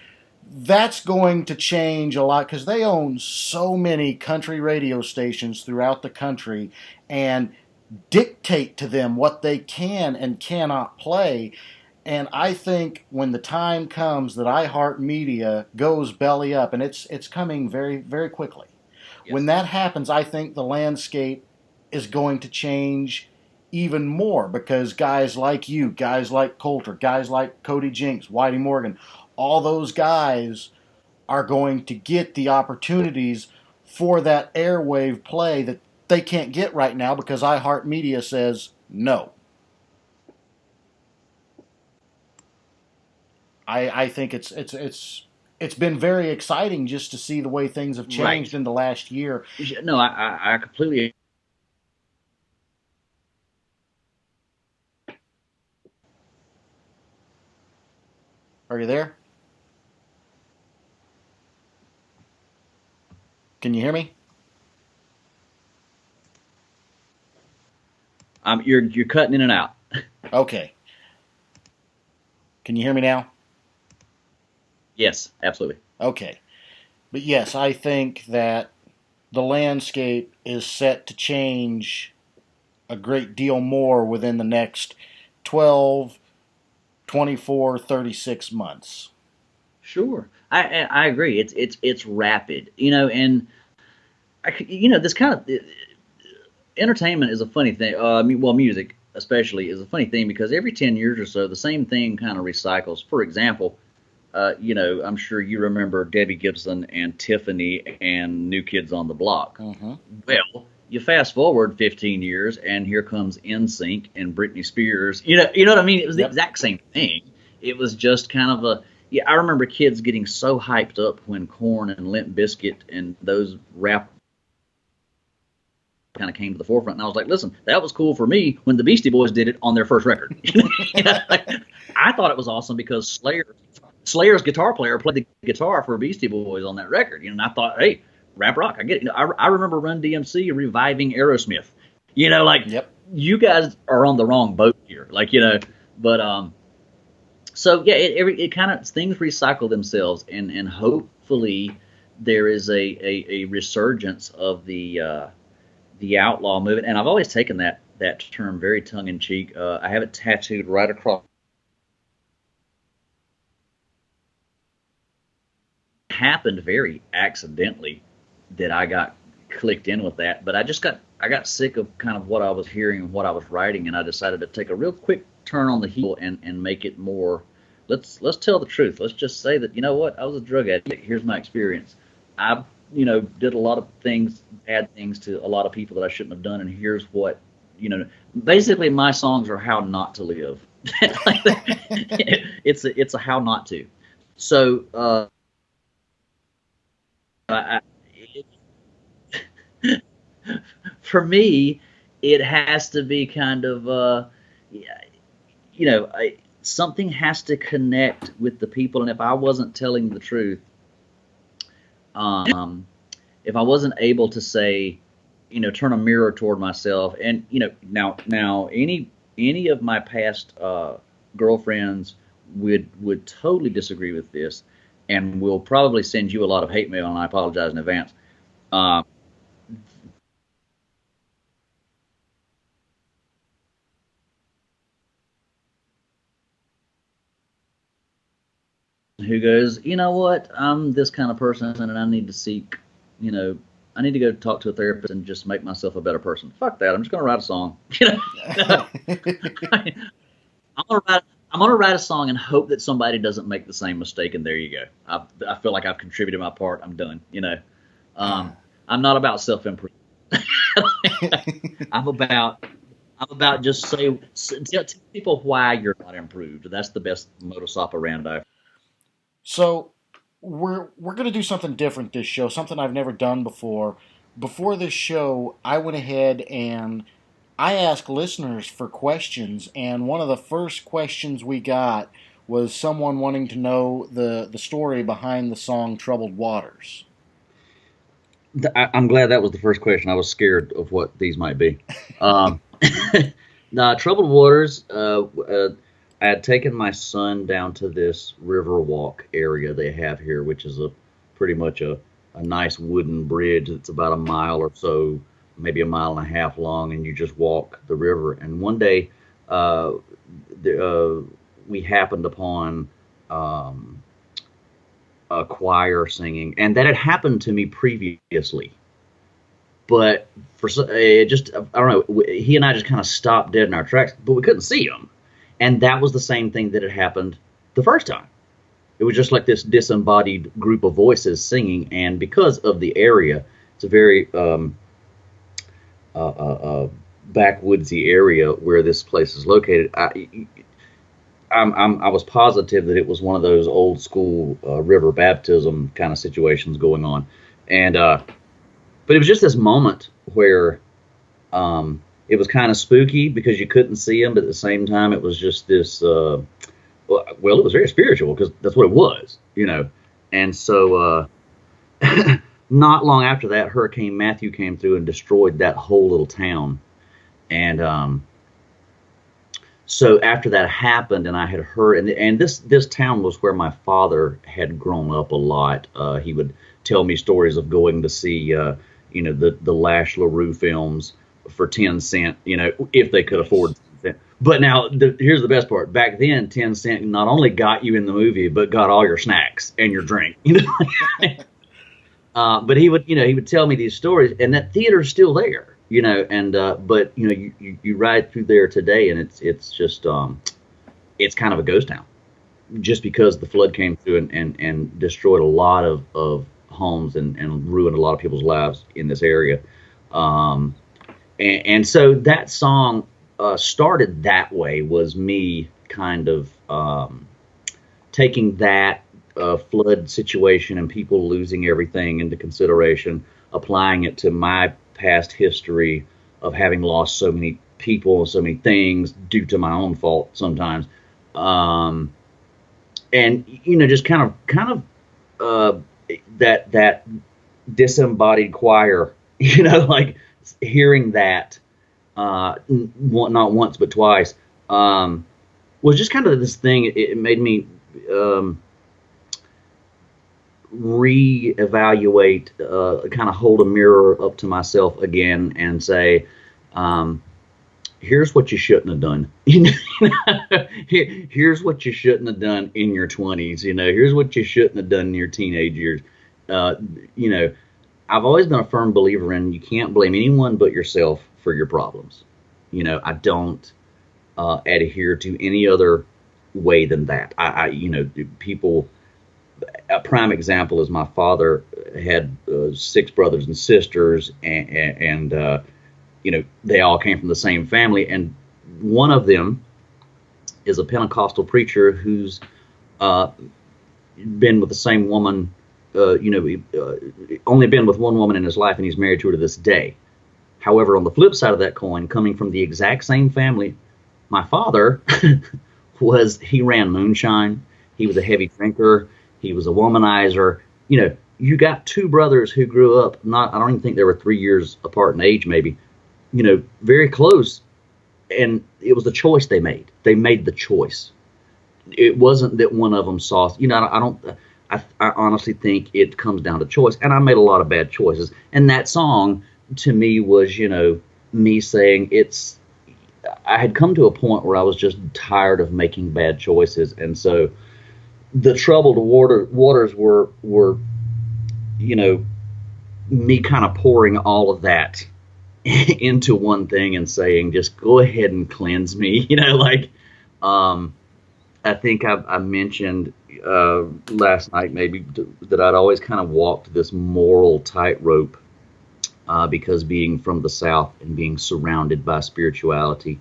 that's going to change a lot because they own so many country radio stations throughout the country and dictate to them what they can and cannot play. And I think when the time comes that iHeartMedia goes belly up, and it's coming very, very quickly, when Yes. that happens, I think the landscape is going to change even more because guys like you, guys like Coulter, guys like Cody Jinks, Whitey Morgan, all those guys are going to get the opportunities for that airwave play that they can't get right now because iHeartMedia says no. I think it's been very exciting just to see the way things have changed Right. in the last year. No, I completely. Are you there? Can you hear me? You're cutting in and out. Okay. Can you hear me now? Yes, absolutely. Okay. But yes, I think that the landscape is set to change a great deal more within the next 12, 24, 36 months. Sure, I agree. It's rapid, and this kind of entertainment is a funny thing. Music especially is a funny thing because every 10 years or so, the same thing kind of recycles. For example, I'm sure you remember Debbie Gibson and Tiffany and New Kids on the Block. Mm-hmm. Well, you fast forward 15 years, and here comes NSYNC and Britney Spears. You know what I mean? It was the Yep. exact same thing. It was just kind of a yeah. I remember kids getting so hyped up when Korn and Limp Bizkit and those rap kind of came to the forefront, and I was like, listen, that was cool for me when the Beastie Boys did it on their first record. Like, I thought it was awesome because Slayer's guitar player played the guitar for Beastie Boys on that record. And I thought, hey, rap rock, I get it. I remember Run DMC reviving Aerosmith. Like Yep. you guys are on the wrong boat here. But so yeah, it kind of things recycle themselves, and hopefully there is a resurgence of the outlaw movement. And I've always taken that term very tongue in cheek. I have it tattooed right across. Happened very accidentally that I got clicked in with that, but I got sick of kind of what I was hearing and what I was writing, and I decided to take a real quick turn on the heel and make it more. Let's tell the truth. Let's just say that what, I was a drug addict. Here's my experience. I did a lot of things, bad things to a lot of people that I shouldn't have done, and here's what basically my songs are how not to live. It's a how not to. So I, for me, it has to be kind of something has to connect with the people, and if I wasn't telling the truth, if I wasn't able to say, turn a mirror toward myself, and now any of my past girlfriends would totally disagree with this, and will probably send you a lot of hate mail, and I apologize in advance. Um, who goes, you know what, I'm this kind of person and I need to seek, you know, I need to go talk to a therapist and just make myself a better person. Fuck that. I'm just going to write a song. You know, I'm going to write. I'm gonna write a song and hope that somebody doesn't make the same mistake, and there you go. I feel like I've contributed my part. I'm done. You know, I'm not about self improvement. I'm about just tell people why you're not improved. That's the best modus operandi. So we're going to do something different this show, something I've never done before. Before this show, I went ahead and I asked listeners for questions, and one of the first questions we got was someone wanting to know the story behind the song Troubled Waters. I'm glad that was the first question. I was scared of what these might be. Um, Troubled Waters. I had taken my son down to this river walk area they have here, which is pretty much a nice wooden bridge that's about a mile or so, maybe a mile and a half long, and you just walk the river. And one day, uh, we happened upon a choir singing, and that had happened to me previously. But it just, I don't know, he and I just kind of stopped dead in our tracks, but we couldn't see him. And that was the same thing that had happened the first time. It was just like this disembodied group of voices singing, and because of the area, it's a very backwoodsy area where this place is located. I was positive that it was one of those old school river baptism kind of situations going on, and but it was just this moment where it was kind of spooky because you couldn't see him, but at the same time it was just this. Well, it was very spiritual because that's what it was, you know. And so, not long after that, Hurricane Matthew came through and destroyed that whole little town. And so after that happened, and I had heard, and this town was where my father had grown up a lot. He would tell me stories of going to see, the Lash LaRue films for 10 cent, if they could afford 10 cent. But now, here's the best part. Back then, 10 cent not only got you in the movie, but got all your snacks and your drink. But he would tell me these stories, and that theater's still there, and but you ride through there today, and it's just it's kind of a ghost town, just because the flood came through and destroyed a lot of homes and ruined a lot of people's lives in this area. And so that song started that way, was me kind of taking that flood situation and people losing everything into consideration, applying it to my past history of having lost so many people, so many things due to my own fault sometimes. And just kind of that disembodied choir, like hearing that not once but twice was just kind of this thing. It made me reevaluate, kind of hold a mirror up to myself again and say, here's what you shouldn't have done. Here's what you shouldn't have done in your 20s. Here's what you shouldn't have done in your teenage years. I've always been a firm believer in you can't blame anyone but yourself for your problems. I don't adhere to any other way than that. People. A prime example is my father had 6 brothers and sisters, and they all came from the same family, and one of them is a Pentecostal preacher who's been with the same woman. Only been with one woman in his life, and he's married to her to this day. However, on the flip side of that coin, coming from the exact same family, my father he ran moonshine. He was a heavy drinker. He was a womanizer. You got 2 brothers who grew up, I don't even think they were 3 years apart in age, maybe, very close. And it was the choice they made. They made the choice. It wasn't that one of them saw, I honestly think it comes down to choice. And I made a lot of bad choices. And that song to me was, me saying I had come to a point where I was just tired of making bad choices. And so the troubled waters were, me kind of pouring all of that into one thing and saying, just go ahead and cleanse me. I think I mentioned last night maybe that I'd always kind of walked this moral tightrope because being from the South and being surrounded by spirituality,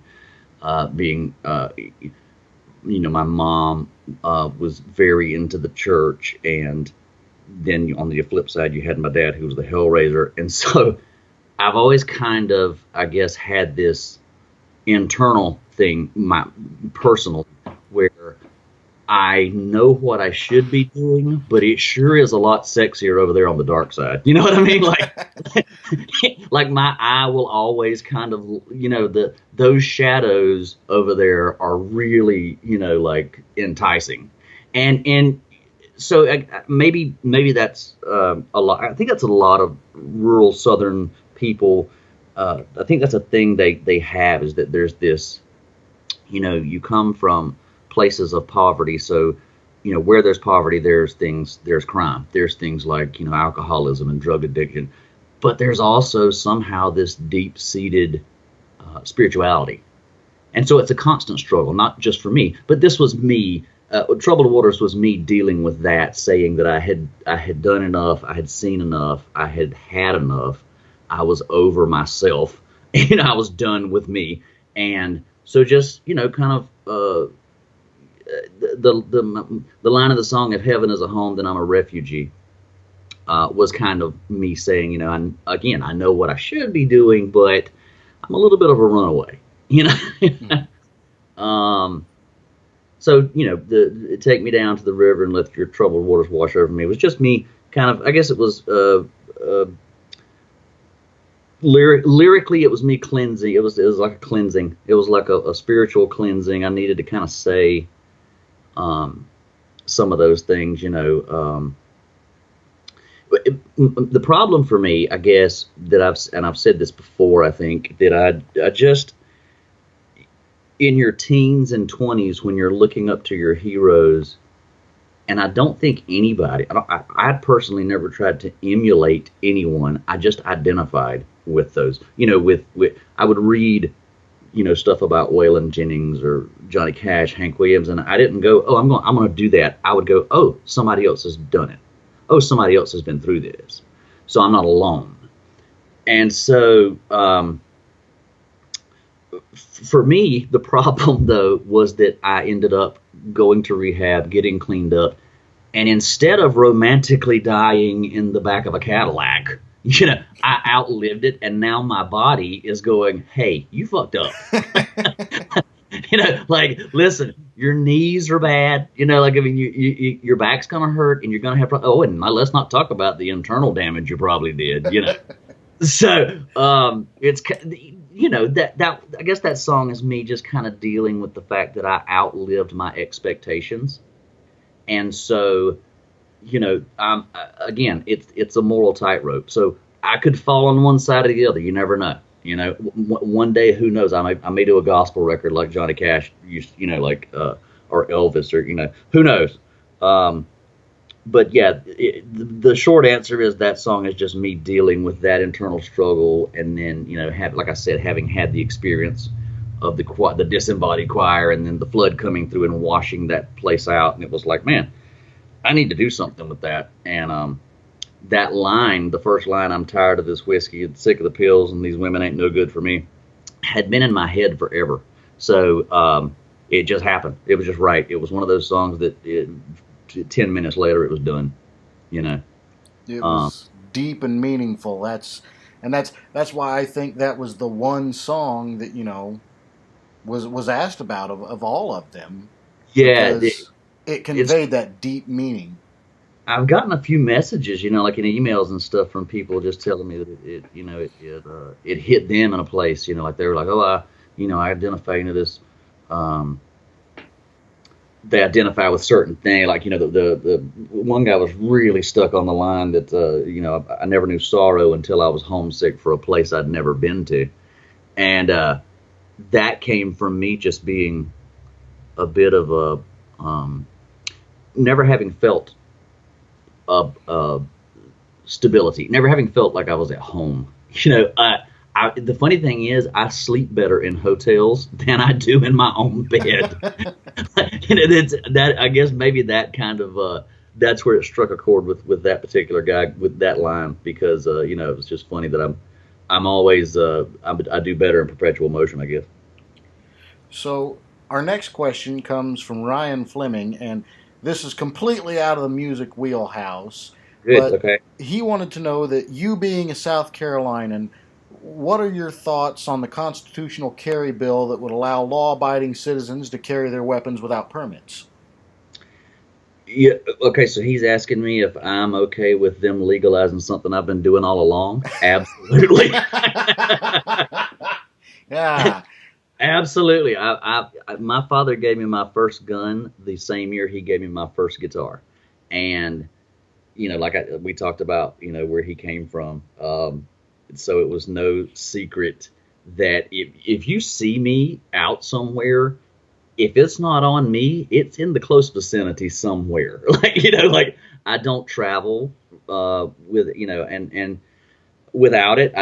being, my mom was very into the church, and then on the flip side, you had my dad who was the hellraiser. And so I've always kind of, I guess, had this internal thing, my personal, where I know what I should be doing, but it sure is a lot sexier over there on the dark side. You know what I mean? Like my eye will always kind of, those shadows over there are really, like enticing. And so maybe that's a lot. I think that's a lot of rural Southern people. I think that's a thing they have, is that there's this, you come from places of poverty. So, where there's poverty, there's crime. There's things like, alcoholism and drug addiction. But there's also somehow this deep-seated spirituality. And so it's a constant struggle, not just for me, but this was me. Troubled Waters was me dealing with that, saying that I had done enough, I had seen enough, I had had enough, I was over myself, and I was done with me. And so just, kind of the line of the song, "If heaven is a home, then I'm a refugee," was kind of me saying, I know what I should be doing, but I'm a little bit of a runaway, So, take me down to the river and let your troubled waters wash over me. It was just me kind of, I guess it was, lyrically, it was me cleansing. It was like a cleansing. It was like a spiritual cleansing. I needed to kind of say some of those things, the problem for me, I guess, that I've said this before, I think, that I just, in your teens and 20s, when you're looking up to your heroes, and I don't think anybody, I personally never tried to emulate anyone. I just identified with those, with I would read, stuff about Waylon Jennings or Johnny Cash, Hank Williams, and I didn't go, oh, I'm going to do that. I would go, oh, somebody else has done it. Oh, somebody else has been through this, so I'm not alone. And so, for me, the problem, though, was that I ended up going to rehab, getting cleaned up, and instead of romantically dying in the back of a Cadillac, I outlived it, and now my body is going, hey, you fucked up. Listen, your knees are bad. Your back's gonna hurt, and you're gonna have. And let's not talk about the internal damage you probably did. So it's that I guess that song is me just kind of dealing with the fact that I outlived my expectations, and so again, it's a moral tightrope. So I could fall on one side or the other. You never know. One day, who knows? I may do a gospel record like Johnny Cash used, or Elvis, or who knows? But yeah, the short answer is that song is just me dealing with that internal struggle, and then like I said, having had the experience of the disembodied choir, and then the flood coming through and washing that place out, and it was like, man, I need to do something with that. And that line, the first line, "I'm tired of this whiskey and sick of the pills, and these women ain't no good for me," had been in my head forever. So it just happened. It was just right. It was one of those songs that 10 minutes later it was done. It was deep and meaningful. That's why I think that was the one song that was asked about of all of them. Yeah, it conveyed that deep meaning. I've gotten a few messages, like in emails and stuff, from people just telling me that it hit them in a place, like they were like, oh, I identify this. They identify with certain things, like the one guy was really stuck on the line that I never knew sorrow until I was homesick for a place I'd never been to, and that came from me just being a bit of a never having felt stability, never having felt like I was at home. The funny thing is, I sleep better in hotels than I do in my own bed. It's that, I guess maybe that kind of that's where it struck a chord with that particular guy with that line, because it was just funny that I'm always I do better in perpetual motion, I guess. So our next question comes from Ryan Fleming, and this is completely out of the music wheelhouse. Good. But Okay. he wanted to know that, you being a South Carolinian, what are your thoughts on the constitutional carry bill that would allow law-abiding citizens to carry their weapons without permits? Yeah. Okay. So he's asking me if I'm okay with them legalizing something I've been doing all along. Absolutely. Yeah. Absolutely. My father gave me my first gun the same year he gave me my first guitar, and like we talked about, where he came from. So it was no secret that if you see me out somewhere, if it's not on me, it's in the close vicinity somewhere. Like I don't travel with and without it.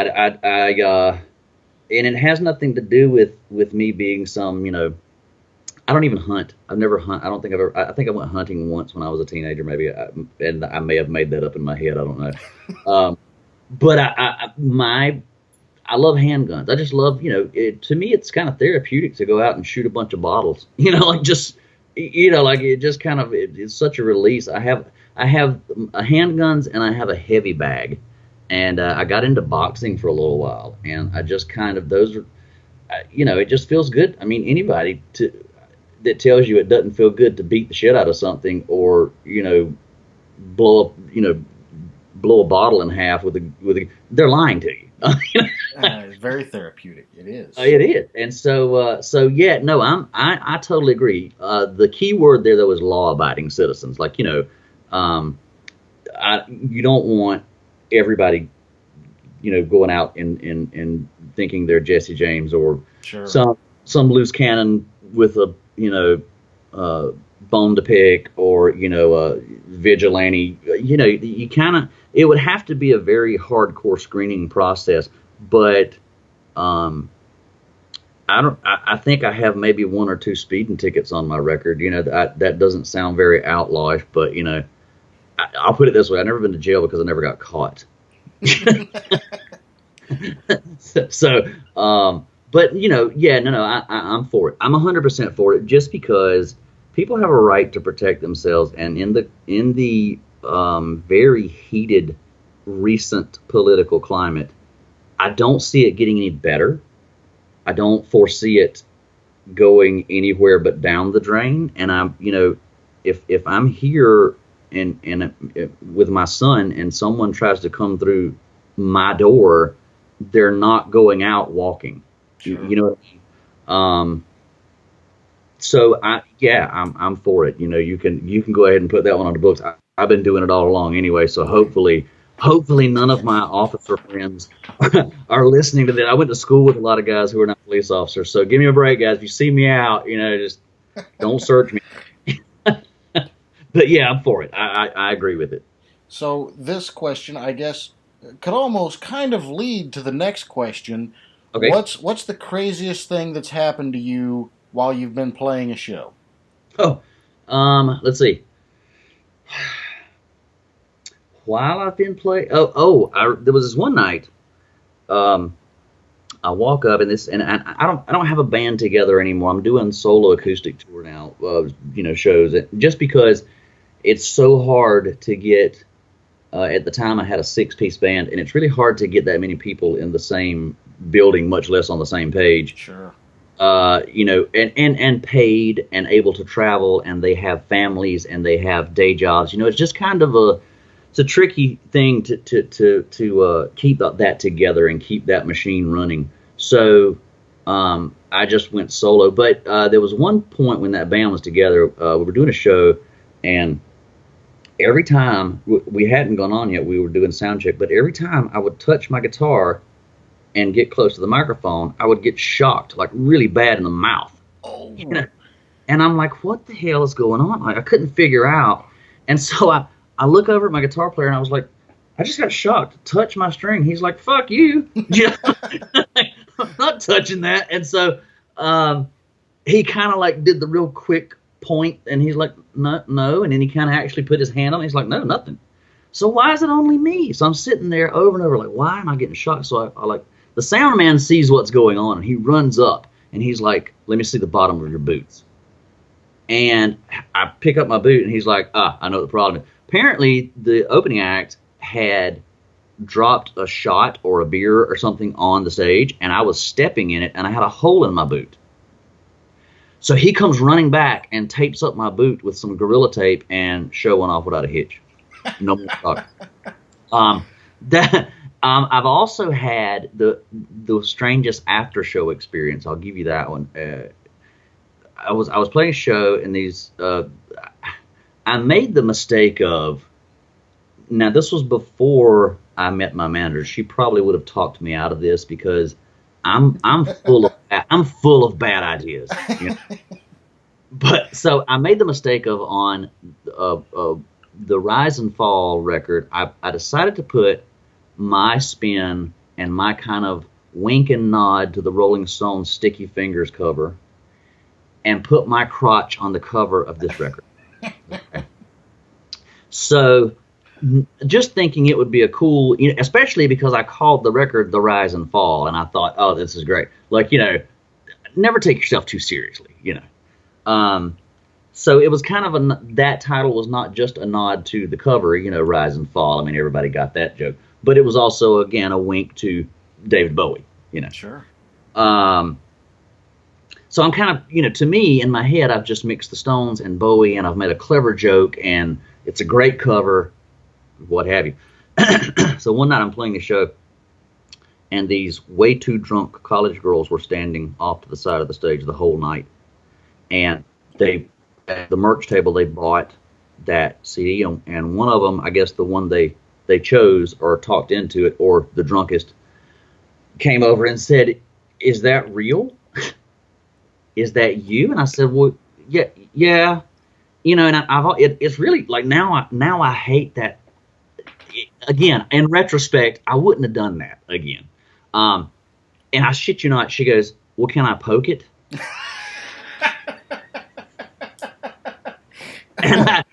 And it has nothing to do with me being some, I don't even hunt. I've never hunt. I don't think I've ever. I think I went hunting once when I was a teenager, maybe, and I may have made that up in my head. I don't know. But I love handguns. I just love, to me, it's kind of therapeutic to go out and shoot a bunch of bottles. Like just, like it just kind of, it's such a release. I have a handguns, and I have a heavy bag, and I got into boxing for a little while, and I just kind of, those are, it just feels good. I mean, anybody that tells you it doesn't feel good to beat the shit out of something, or blow a bottle in half with a they're lying to you. It's very therapeutic. It is. It is. And so yeah, no, I totally agree. The key word there though is law-abiding citizens. Like, you don't want everybody, going out and thinking they're Jesse James, or Sure. some loose cannon with a bone to pick, or vigilante. You kind of, it would have to be a very hardcore screening process. But I think I have maybe 1 or 2 speeding tickets on my record. That doesn't sound very outlawish, but I'll put it this way: I've never been to jail because I never got caught. But yeah, no, I'm for it. I'm 100% for it, just because people have a right to protect themselves, and in the very heated recent political climate, I don't see it getting any better. I don't foresee it going anywhere but down the drain. And if I'm here and with my son, and someone tries to come through my door, they're not going out walking. Sure. You know what I mean? So I'm for it. You can go ahead and put that one on the books. I've been doing it all along anyway. So hopefully none of my officer friends are listening to that. I went to school with a lot of guys who are not police officers. So give me a break, guys. If you see me out, just don't search me. But yeah, I'm for it. I agree with it. So this question, I guess, could almost kind of lead to the next question. Okay. What's the craziest thing that's happened to you while you've been playing a show? Oh, let's see. While I've been playing, there was this one night. I walk up, and I don't have a band together anymore. I'm doing solo acoustic tour now, shows. Just because it's so hard to get. At the time, I had a 6-piece band, and it's really hard to get that many people in the same building, much less on the same page. Sure. And paid and able to travel, and they have families and they have day jobs. It's just kind of it's a tricky thing to keep that together and keep that machine running. So I just went solo. But there was one point when that band was together. We were doing a show, and every time we hadn't gone on yet, we were doing sound check. But every time I would touch my guitar and get close to the microphone, I would get shocked, like really bad in the mouth. Oh. And I'm like, what the hell is going on? Like, I couldn't figure out. And so I look over at my guitar player and I was like, I just got shocked. Touch my string. He's like, fuck you. I'm not touching that. And so he kind of like did the real quick point, and he's like, no, no. And then he kind of actually put his hand on it. He's like, no, nothing. So why is it only me? So I'm sitting there over and over like, why am I getting shocked? So I like, the sound man sees what's going on, and he runs up and he's like, let me see the bottom of your boots. And I pick up my boot and he's like, I know what the problem is. Apparently the opening act had dropped a shot or a beer or something on the stage, and I was stepping in it and I had a hole in my boot. So he comes running back and tapes up my boot with some Gorilla Tape and show went off without a hitch. No more talk. I've also had the strangest after show experience. I'll give you that one. I was playing a show, and these I made the mistake of, now this was before I met my manager. She probably would have talked me out of this because I'm full of bad ideas. You know? But so I made the mistake of, on the Rise and Fall record, I decided to put my spin and my kind of wink and nod to the Rolling Stones Sticky Fingers cover, and put my crotch on the cover of this record. Okay. So just thinking it would be a cool, you know, especially because I called the record The Rise and Fall, and I thought, oh, this is great. Like, you know, never take yourself too seriously, you know. So it was kind of that title was not just a nod to the cover, you know, Rise and Fall. I mean, everybody got that joke. But it was also, again, a wink to David Bowie, you know. Sure. So I'm kind of, you know, to me, in my head, I've just mixed the Stones and Bowie, and I've made a clever joke, and it's a great cover, what have you. So one night I'm playing the show, and these way too drunk college girls were standing off to the side of the stage the whole night. And they, at the merch table, they bought that CD, and one of them, I guess the one they chose or talked into it, or the drunkest, came over and said, "Is that real? Is that you?" And I said, "Well, yeah, you know." And it's really like now I hate that. Again, in retrospect, I wouldn't have done that again. And I shit you not, she goes, "Well, can I poke it?" And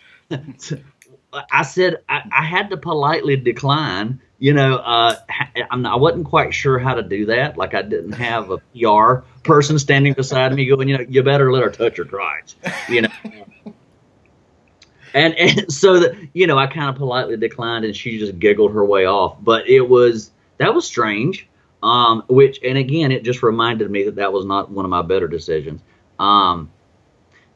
I said I had to politely decline. You know, I wasn't quite sure how to do that. Like, I didn't have a PR person standing beside me going, you know, you better let her touch her crotch, you know. And so that, you know, I kind of politely declined, and she just giggled her way off. But that was strange. Which, and again, it just reminded me that was not one of my better decisions. I'll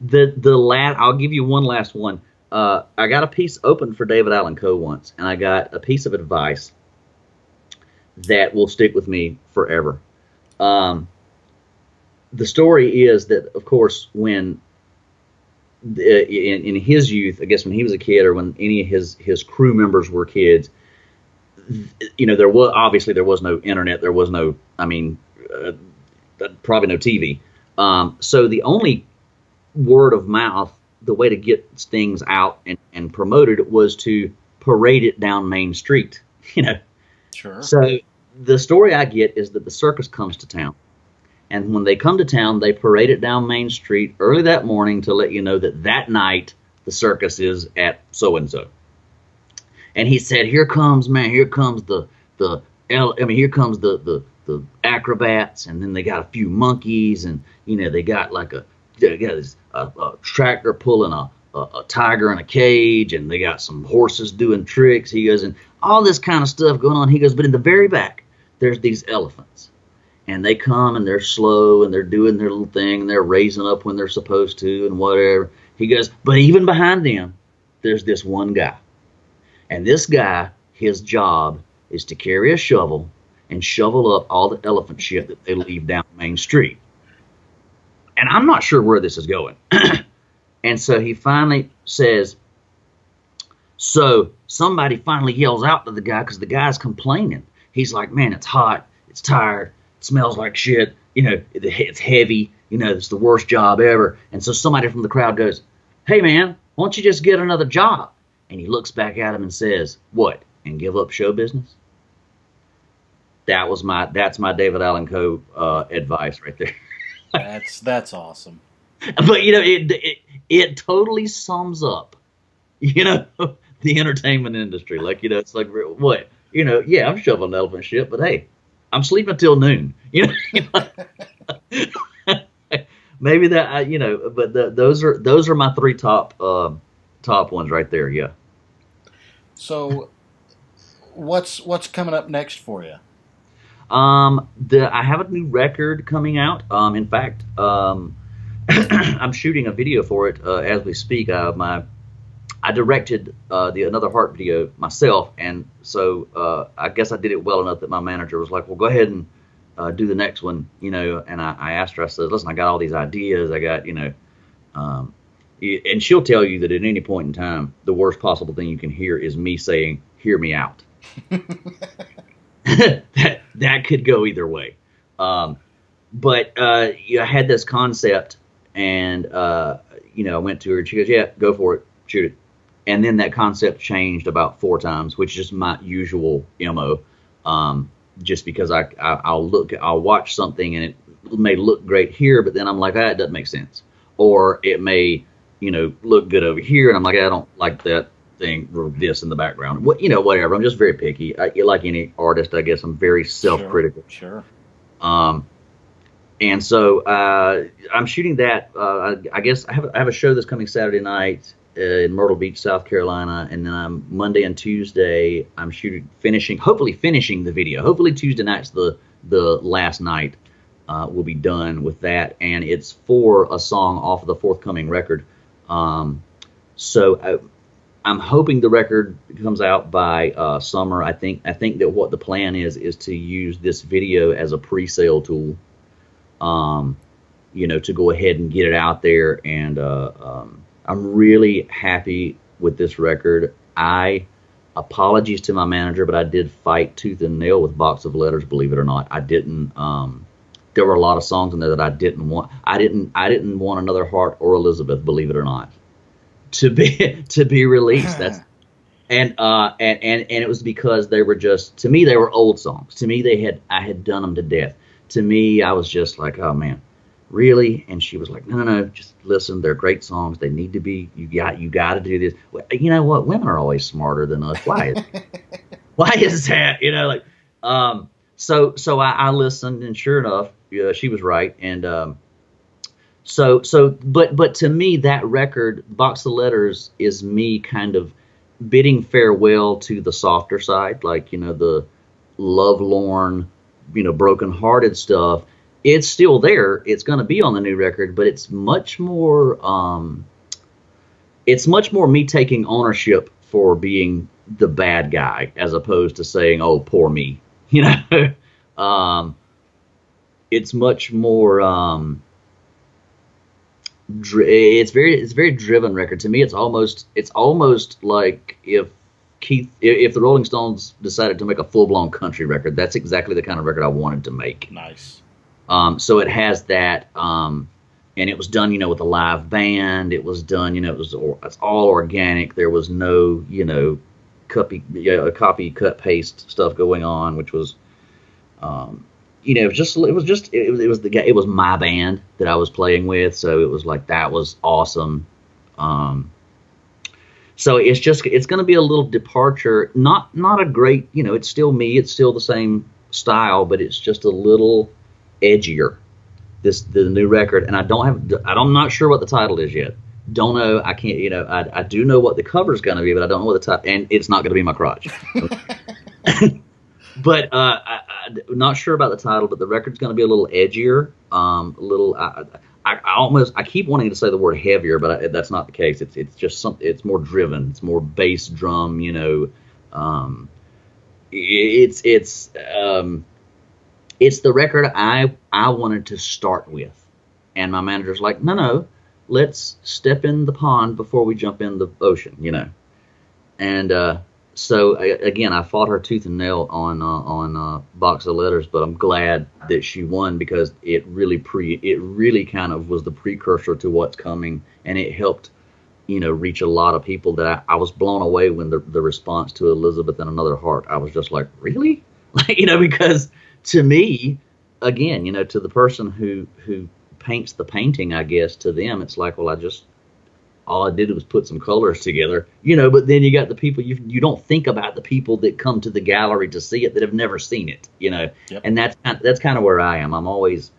give you one last one. I got a piece open for David Allan Coe once, and I got a piece of advice that will stick with me forever. The story is that, of course, when in his youth, I guess when he was a kid, or when any of his crew members were kids, you know, there was no internet, there was no, probably no TV. So the only word of mouth, the way to get things out and promoted, was to parade it down Main Street, you know. Sure. So the story I get is that the circus comes to town. And when they come to town, they parade it down Main Street early that morning to let you know that night the circus is at so-and-so. And he said, here comes the acrobats, and then they got a few monkeys, and, you know, they got this tractor pulling a tiger in a cage, and they got some horses doing tricks. He goes, and all this kind of stuff going on. He goes, but in the very back, there's these elephants. And they come, and they're slow, and they're doing their little thing, and they're raising up when they're supposed to, and whatever. He goes, but even behind them, there's this one guy. And this guy, his job is to carry a shovel and shovel up all the elephant shit that they leave down Main Street. And I'm not sure where this is going. And so he finally says, so somebody finally yells out to the guy, because the guy's complaining. He's like, man, it's hot, it's tired, it smells like shit, it's heavy, it's the worst job ever. And so somebody from the crowd goes, "Hey man, why don't you just get another job?" And he looks back at him and says, "What? And give up show business?" That's my David Allen Coe advice right there. That's awesome. But it totally sums up, the entertainment industry. Like, it's like, what, yeah, I'm shoveling elephant shit, but hey, I'm sleeping until noon. Maybe that but those are my three top ones right there. Yeah. So, what's coming up next for you? I have a new record coming out. In fact, I'm shooting a video for it as we speak. I directed the Another Heart video myself, and so I guess I did it well enough that my manager was like, "Well, go ahead and do the next one," And I asked her, I said, "Listen, I got all these ideas. I got, and she'll tell you that at any point in time, the worst possible thing you can hear is me saying, 'Hear me out.'" that could go either way. But I had this concept, and I went to her, and she goes, "Yeah, go for it, shoot it." And then that concept changed about 4 times, which is just my usual MO. Just because I'll watch something and it may look great here, but then I'm like, it doesn't make sense. Or it may, look good over here, and I'm like, I don't like that thing or this in the background. Whatever. I'm just very picky. Like any artist, I guess I'm very self-critical. Sure. And so I'm shooting that. I guess I have a show that's coming Saturday night in Myrtle Beach, South Carolina, and then Monday and Tuesday I'm hopefully finishing the video. Hopefully Tuesday night's the last night. We'll be done with that, and it's for a song off of the forthcoming record. So I'm hoping the record comes out by summer. I think that what the plan is to use this video as a pre-sale tool. To go ahead and get it out there, and I'm really happy with this record. Apologies to my manager, but I did fight tooth and nail with Box of Letters, believe it or not. I didn't. There were a lot of songs in there that I didn't want. I didn't want Another Heart or Elizabeth, believe it or not, to be released. That's and it was because they were just, to me, they were old songs. To me, I had done them to death. To me, I was just like, oh man, really? And she was like, no, just listen. They're great songs. They need to be. You got to do this. Well, you know what? Women are always smarter than us. Why is that? So I listened, and sure enough, she was right. And but to me, that record, Box of Letters, is me kind of bidding farewell to the softer side, like the lovelorn, broken-hearted stuff. It's still there. It's going to be on the new record, but it's much more me taking ownership for being the bad guy, as opposed to saying, "Oh, poor me." It's much more it's very driven record. To me, it's almost like if the Rolling Stones decided to make a full-blown country record. That's exactly the kind of record I wanted to make. Nice. So it has that, and it was done, with a live band. It was done, it's all organic. There was no, copy cut paste stuff going on, which was, it was my band that I was playing with. So it was like, that was awesome. So it's going to be a little departure, not a great, it's still me, it's still the same style, but it's just a little edgier, the new record. And I'm not sure what the title is yet. Don't know. I can't, I do know what the cover is going to be, but I don't know what the title, and it's not going to be my crotch. But I'm not sure about the title, but the record's going to be a little edgier, I keep wanting to say the word heavier, but that's not the case. It's just something. It's more driven. It's more bass drum. It's the record I wanted to start with, and my manager's like, no, let's step in the pond before we jump in the ocean, And again, I fought her tooth and nail on Box of Letters, but I'm glad that she won because it really kind of was the precursor to what's coming, and it helped, reach a lot of people that I was blown away when the response to Elizabeth in Another Heart. I was just like, really? Like, because to me, again, to the person who paints the painting, I guess to them, it's like, well, all I did was put some colors together, but then you got the people, you don't think about the people that come to the gallery to see it that have never seen it, Yep. And that's kind of where I am. I'm always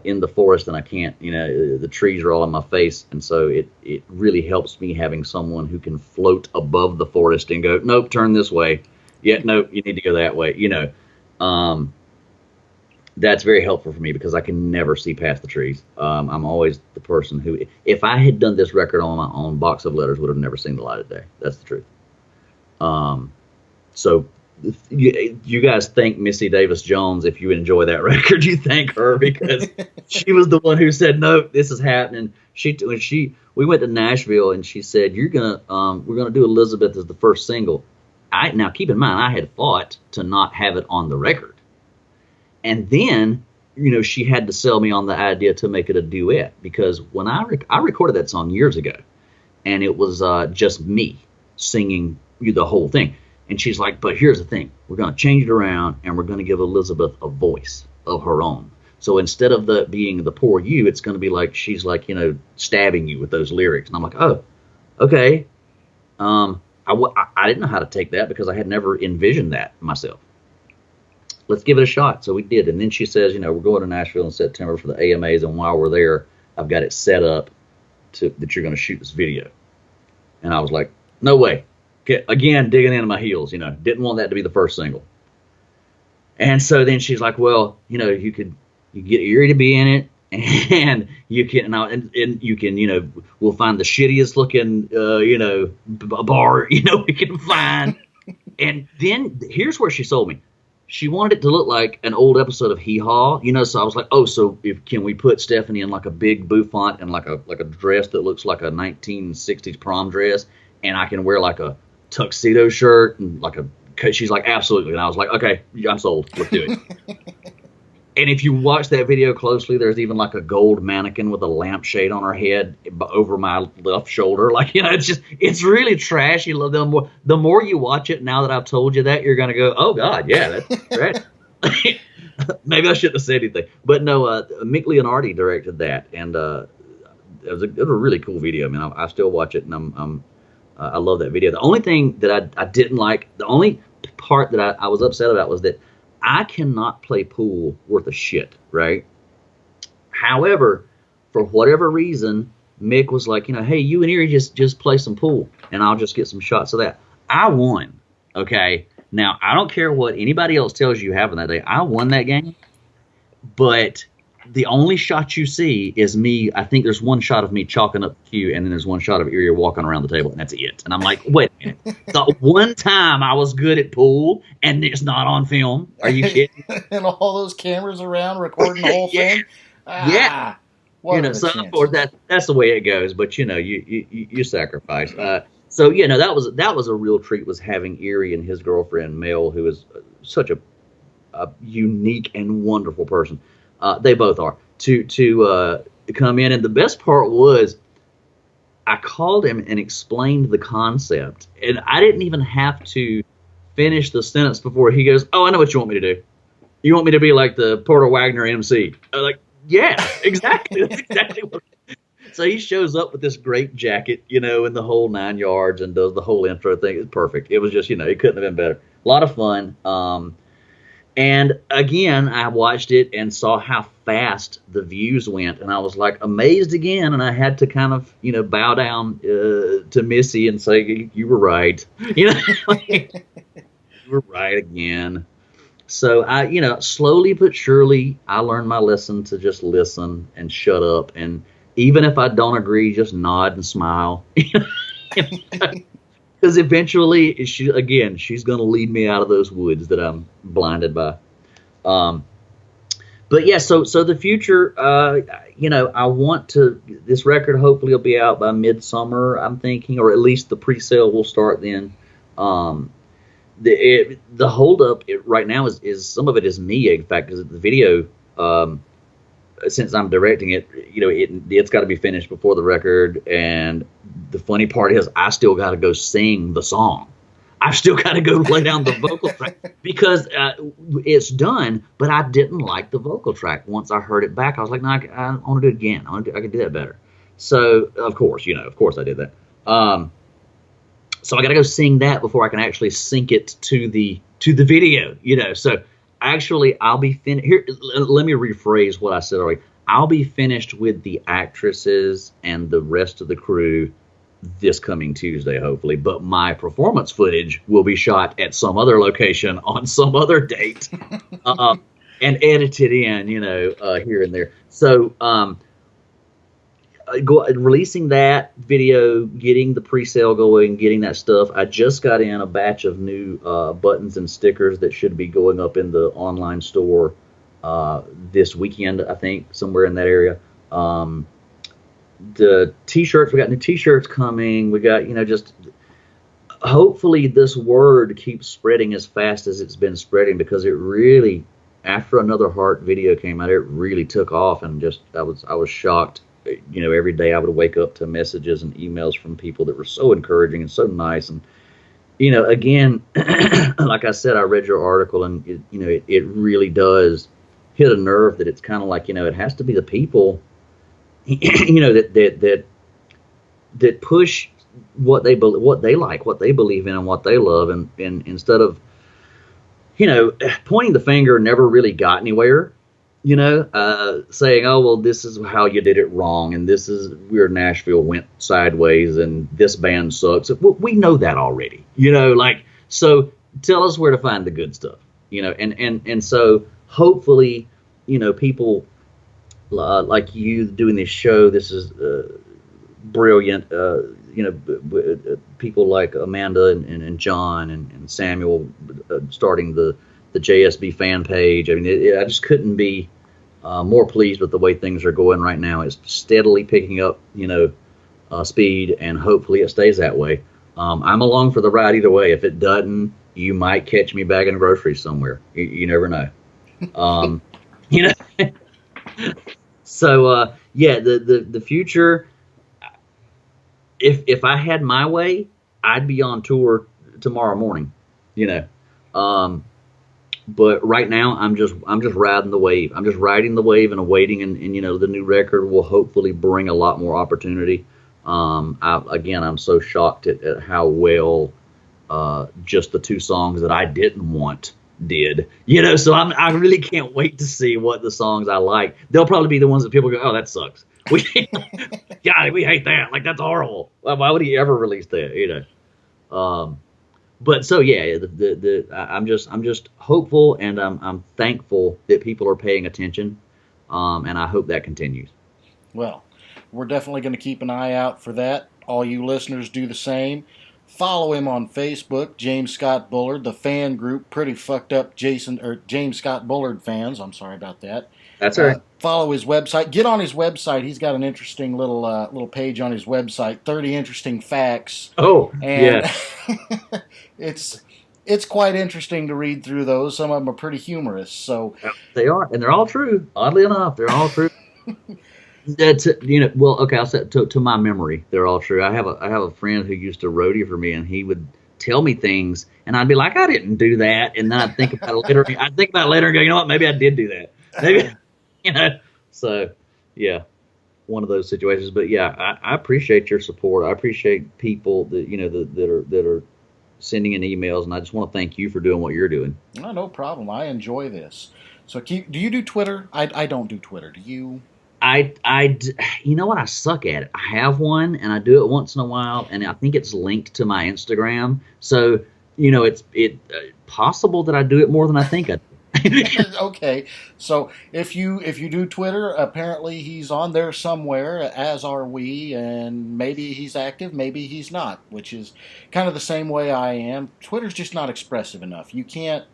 in the forest and I can't, the trees are all in my face. And so it really helps me having someone who can float above the forest and go, nope, turn this way. Yeah, nope, you need to go that way. That's very helpful for me because I can never see past the trees. I'm always the person who, if I had done this record on my own, Box of Letters would have never seen the light of day. That's the truth. So you guys thank Missy Davis Jones if you enjoy that record. You thank her because she was the one who said, no, this is happening. We went to Nashville and she said, we're gonna do Elizabeth as the first single. Now keep in mind, I had fought to not have it on the record. And then, she had to sell me on the idea to make it a duet because when I recorded that song years ago, and it was just me singing the whole thing. And she's like, but here's the thing. We're going to change it around, and we're going to give Elizabeth a voice of her own. So instead of being the poor you, it's going to be like she's like, stabbing you with those lyrics. And I'm like, oh, okay. I didn't know how to take that because I had never envisioned that myself. Let's give it a shot. So we did. And then she says, we're going to Nashville in September for the AMAs. And while we're there, I've got it set up that you're going to shoot this video. And I was like, no way. Again, digging into my heels, didn't want that to be the first single. And so then she's like, well, you get Erie to be in it. And you can, and you can, we'll find the shittiest looking, bar, we can find. And then here's where she sold me. She wanted it to look like an old episode of Hee Haw, so I was like, oh, so can we put Stephanie in like a big bouffant and like a dress that looks like a 1960s prom dress, and I can wear like a tuxedo shirt and she's like, absolutely. And I was like, okay, I'm sold. Let's do it. And if you watch that video closely, there's even like a gold mannequin with a lampshade on her head over my left shoulder. It's really trashy. The more you watch it, now that I've told you that, you're going to go, oh, God, yeah, that's trash. Maybe I shouldn't have said anything. But no, Mick Leonardi directed that. And it was a really cool video. I mean, I still watch it, and I love that video. The only thing that I didn't like, the only part that I was upset about was that I cannot play pool worth a shit, right? However, for whatever reason, Mick was like, hey, you and Erie just play some pool, and I'll just get some shots of that. I won, okay? Now, I don't care what anybody else tells you happened that day. I won that game, but the only shot you see is me. I think there's one shot of me chalking up the cue, and then there's one shot of Erie walking around the table, and that's it. And I'm like, wait a minute. The one time I was good at pool, and it's not on film. Are you kidding? And all those cameras around recording the whole thing? Yeah. So of course that's the way it goes. But you sacrifice. So that was a real treat, was having Erie and his girlfriend Mel, who is such a unique and wonderful person. They both are, to come in. And the best part was I called him and explained the concept, and I didn't even have to finish the sentence before he goes, oh, I know what you want me to do. You want me to be like the Porter Wagner MC. I was like, yeah, exactly. That's exactly what. So he shows up with this great jacket, and the whole 9 yards, and does the whole intro thing. It's perfect. It was just, it couldn't have been better. A lot of fun. And again, I watched it and saw how fast the views went, and I was like amazed again. And I had to kind of, bow down to Missy and say, "You were right." You were right again. So I, slowly but surely, I learned my lesson to just listen and shut up, and even if I don't agree, just nod and smile. Because eventually, she's going to lead me out of those woods that I'm blinded by. But yeah, so the future, I want to, this record hopefully will be out by midsummer, I'm thinking, or at least the pre-sale will start then. Um, the holdup right now is some of it is me. In fact, because the video, since I'm directing it, it's got to be finished before the record. And the funny part is, I still got to go sing the song. I've still got to go lay down the vocal track because it's done, but I didn't like the vocal track. Once I heard it back, I was like, no, I want to do it again. I can do that better. So of course I did that. So I got to go sing that before I can actually sync it to the video. So actually I'll be finished here. Let me rephrase what I said earlier. I'll be finished with the actresses and the rest of the crew this coming Tuesday, hopefully. But my performance footage will be shot at some other location on some other date, and edited in, here and there. So releasing that video, getting the pre-sale going, getting that stuff. I just got in a batch of new buttons and stickers that should be going up in the online store this weekend, I think, somewhere in that area. The t-shirts, we got new t-shirts coming. We got, just hopefully this word keeps spreading as fast as it's been spreading, because it really, after Another Heart video came out, it really took off. And just I was shocked. Every day I would wake up to messages and emails from people that were so encouraging and so nice. And again, like I said, I read your article, and it really does hit a nerve that it's kind of like, it has to be the people that push what they like, what they believe in, and what they love, and instead of pointing the finger never really got anywhere. Saying, oh well, this is how you did it wrong, and this is where Nashville went sideways, and this band sucks. We know that already. So tell us where to find the good stuff. And so hopefully people like you doing this show, this is brilliant. People like Amanda and John and Samuel starting the JSB fan page. I mean, I just couldn't be more pleased with the way things are going right now. It's steadily picking up, speed, and hopefully it stays that way. I'm along for the ride either way. If it doesn't, you might catch me bagging groceries somewhere. You never know. So yeah, the future. If I had my way, I'd be on tour tomorrow morning. But right now I'm just riding the wave. I'm just riding the wave and awaiting, and the new record will hopefully bring a lot more opportunity. I'm so shocked at how well just the two songs that I didn't want did. So I really can't wait to see what the songs I like. They'll probably be the ones that people go, oh, that sucks. God, we hate that. Like, that's horrible. Why would he ever release that? But so yeah, I'm just hopeful, and I'm thankful that people are paying attention, and I hope that continues. Well, we're definitely going to keep an eye out for that. All you listeners do the same. Follow him on Facebook, James Scott Bullard, the fan group, Pretty Fucked Up James Scott Bullard fans. I'm sorry about that. That's all right. Follow his website. Get on his website. He's got an interesting little page on his website, 30 interesting facts. Oh, and yeah. It's quite interesting to read through those. Some of them are pretty humorous. So they are, and they're all true. Oddly enough, they're all true. I'll say to my memory, they're all true. I have a friend who used to roadie for me, and he would tell me things, and I'd be like, I didn't do that, and then I'd think about it later. And go, you know what? Maybe I did do that. Maybe, So, yeah, one of those situations. But yeah, I appreciate your support. I appreciate people that that are sending in emails, and I just want to thank you for doing what you're doing. No problem. I enjoy this. So, do you do Twitter? I don't do Twitter. Do you? You know what? I suck at it. I have one, and I do it once in a while, and I think it's linked to my Instagram. So, it's possible that I do it more than I think I do. Okay, so if you do Twitter, apparently he's on there somewhere, as are we, and maybe he's active, maybe he's not, which is kind of the same way I am. Twitter's just not expressive enough. You can't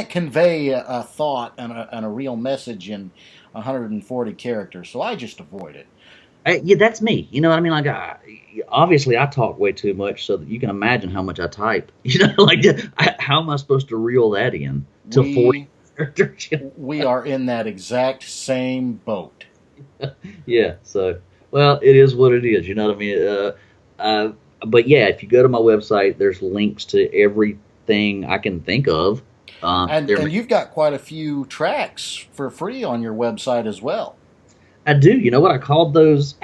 convey a thought and a real message in 140 characters, so I just avoid it. Yeah, that's me. You know what I mean? Like, obviously, I talk way too much, so that you can imagine how much I type. Like, how am I supposed to reel that in to 40 We characters? we are in that exact same boat. Yeah. So, well, it is what it is. You know what I mean? Uh, but yeah, if you go to my website, there's links to everything I can think of. And There, and you've got quite a few tracks for free on your website as well. I do. You know what I called those?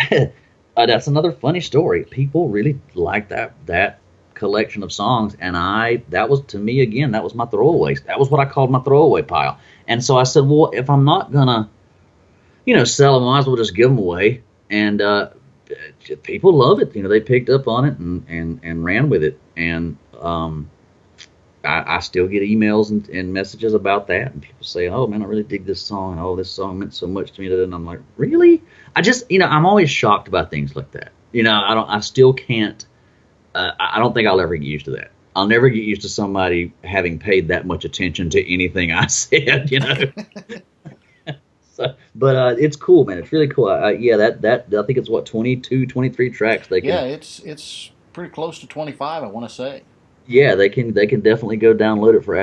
That's another funny story. People really like that collection of songs, and that was, to me, again, that was my throwaways. That was what I called my throwaway pile. And so I said, well, if I'm not gonna, sell them, I might as well just give them away. And people love it. They picked up on it and ran with it. And I still get emails and messages about that, and people say, "Oh man, I really dig this song. Oh, this song meant so much to me." And I'm like, "Really?" I just, I'm always shocked about things like that. I still can't. I don't think I'll ever get used to that. I'll never get used to somebody having paid that much attention to anything I said. So, but it's cool, man. It's really cool. Yeah, that I think it's what, 22, 23 tracks they can. Yeah, it's pretty close to 25, I want to say. Yeah, they can definitely go download it for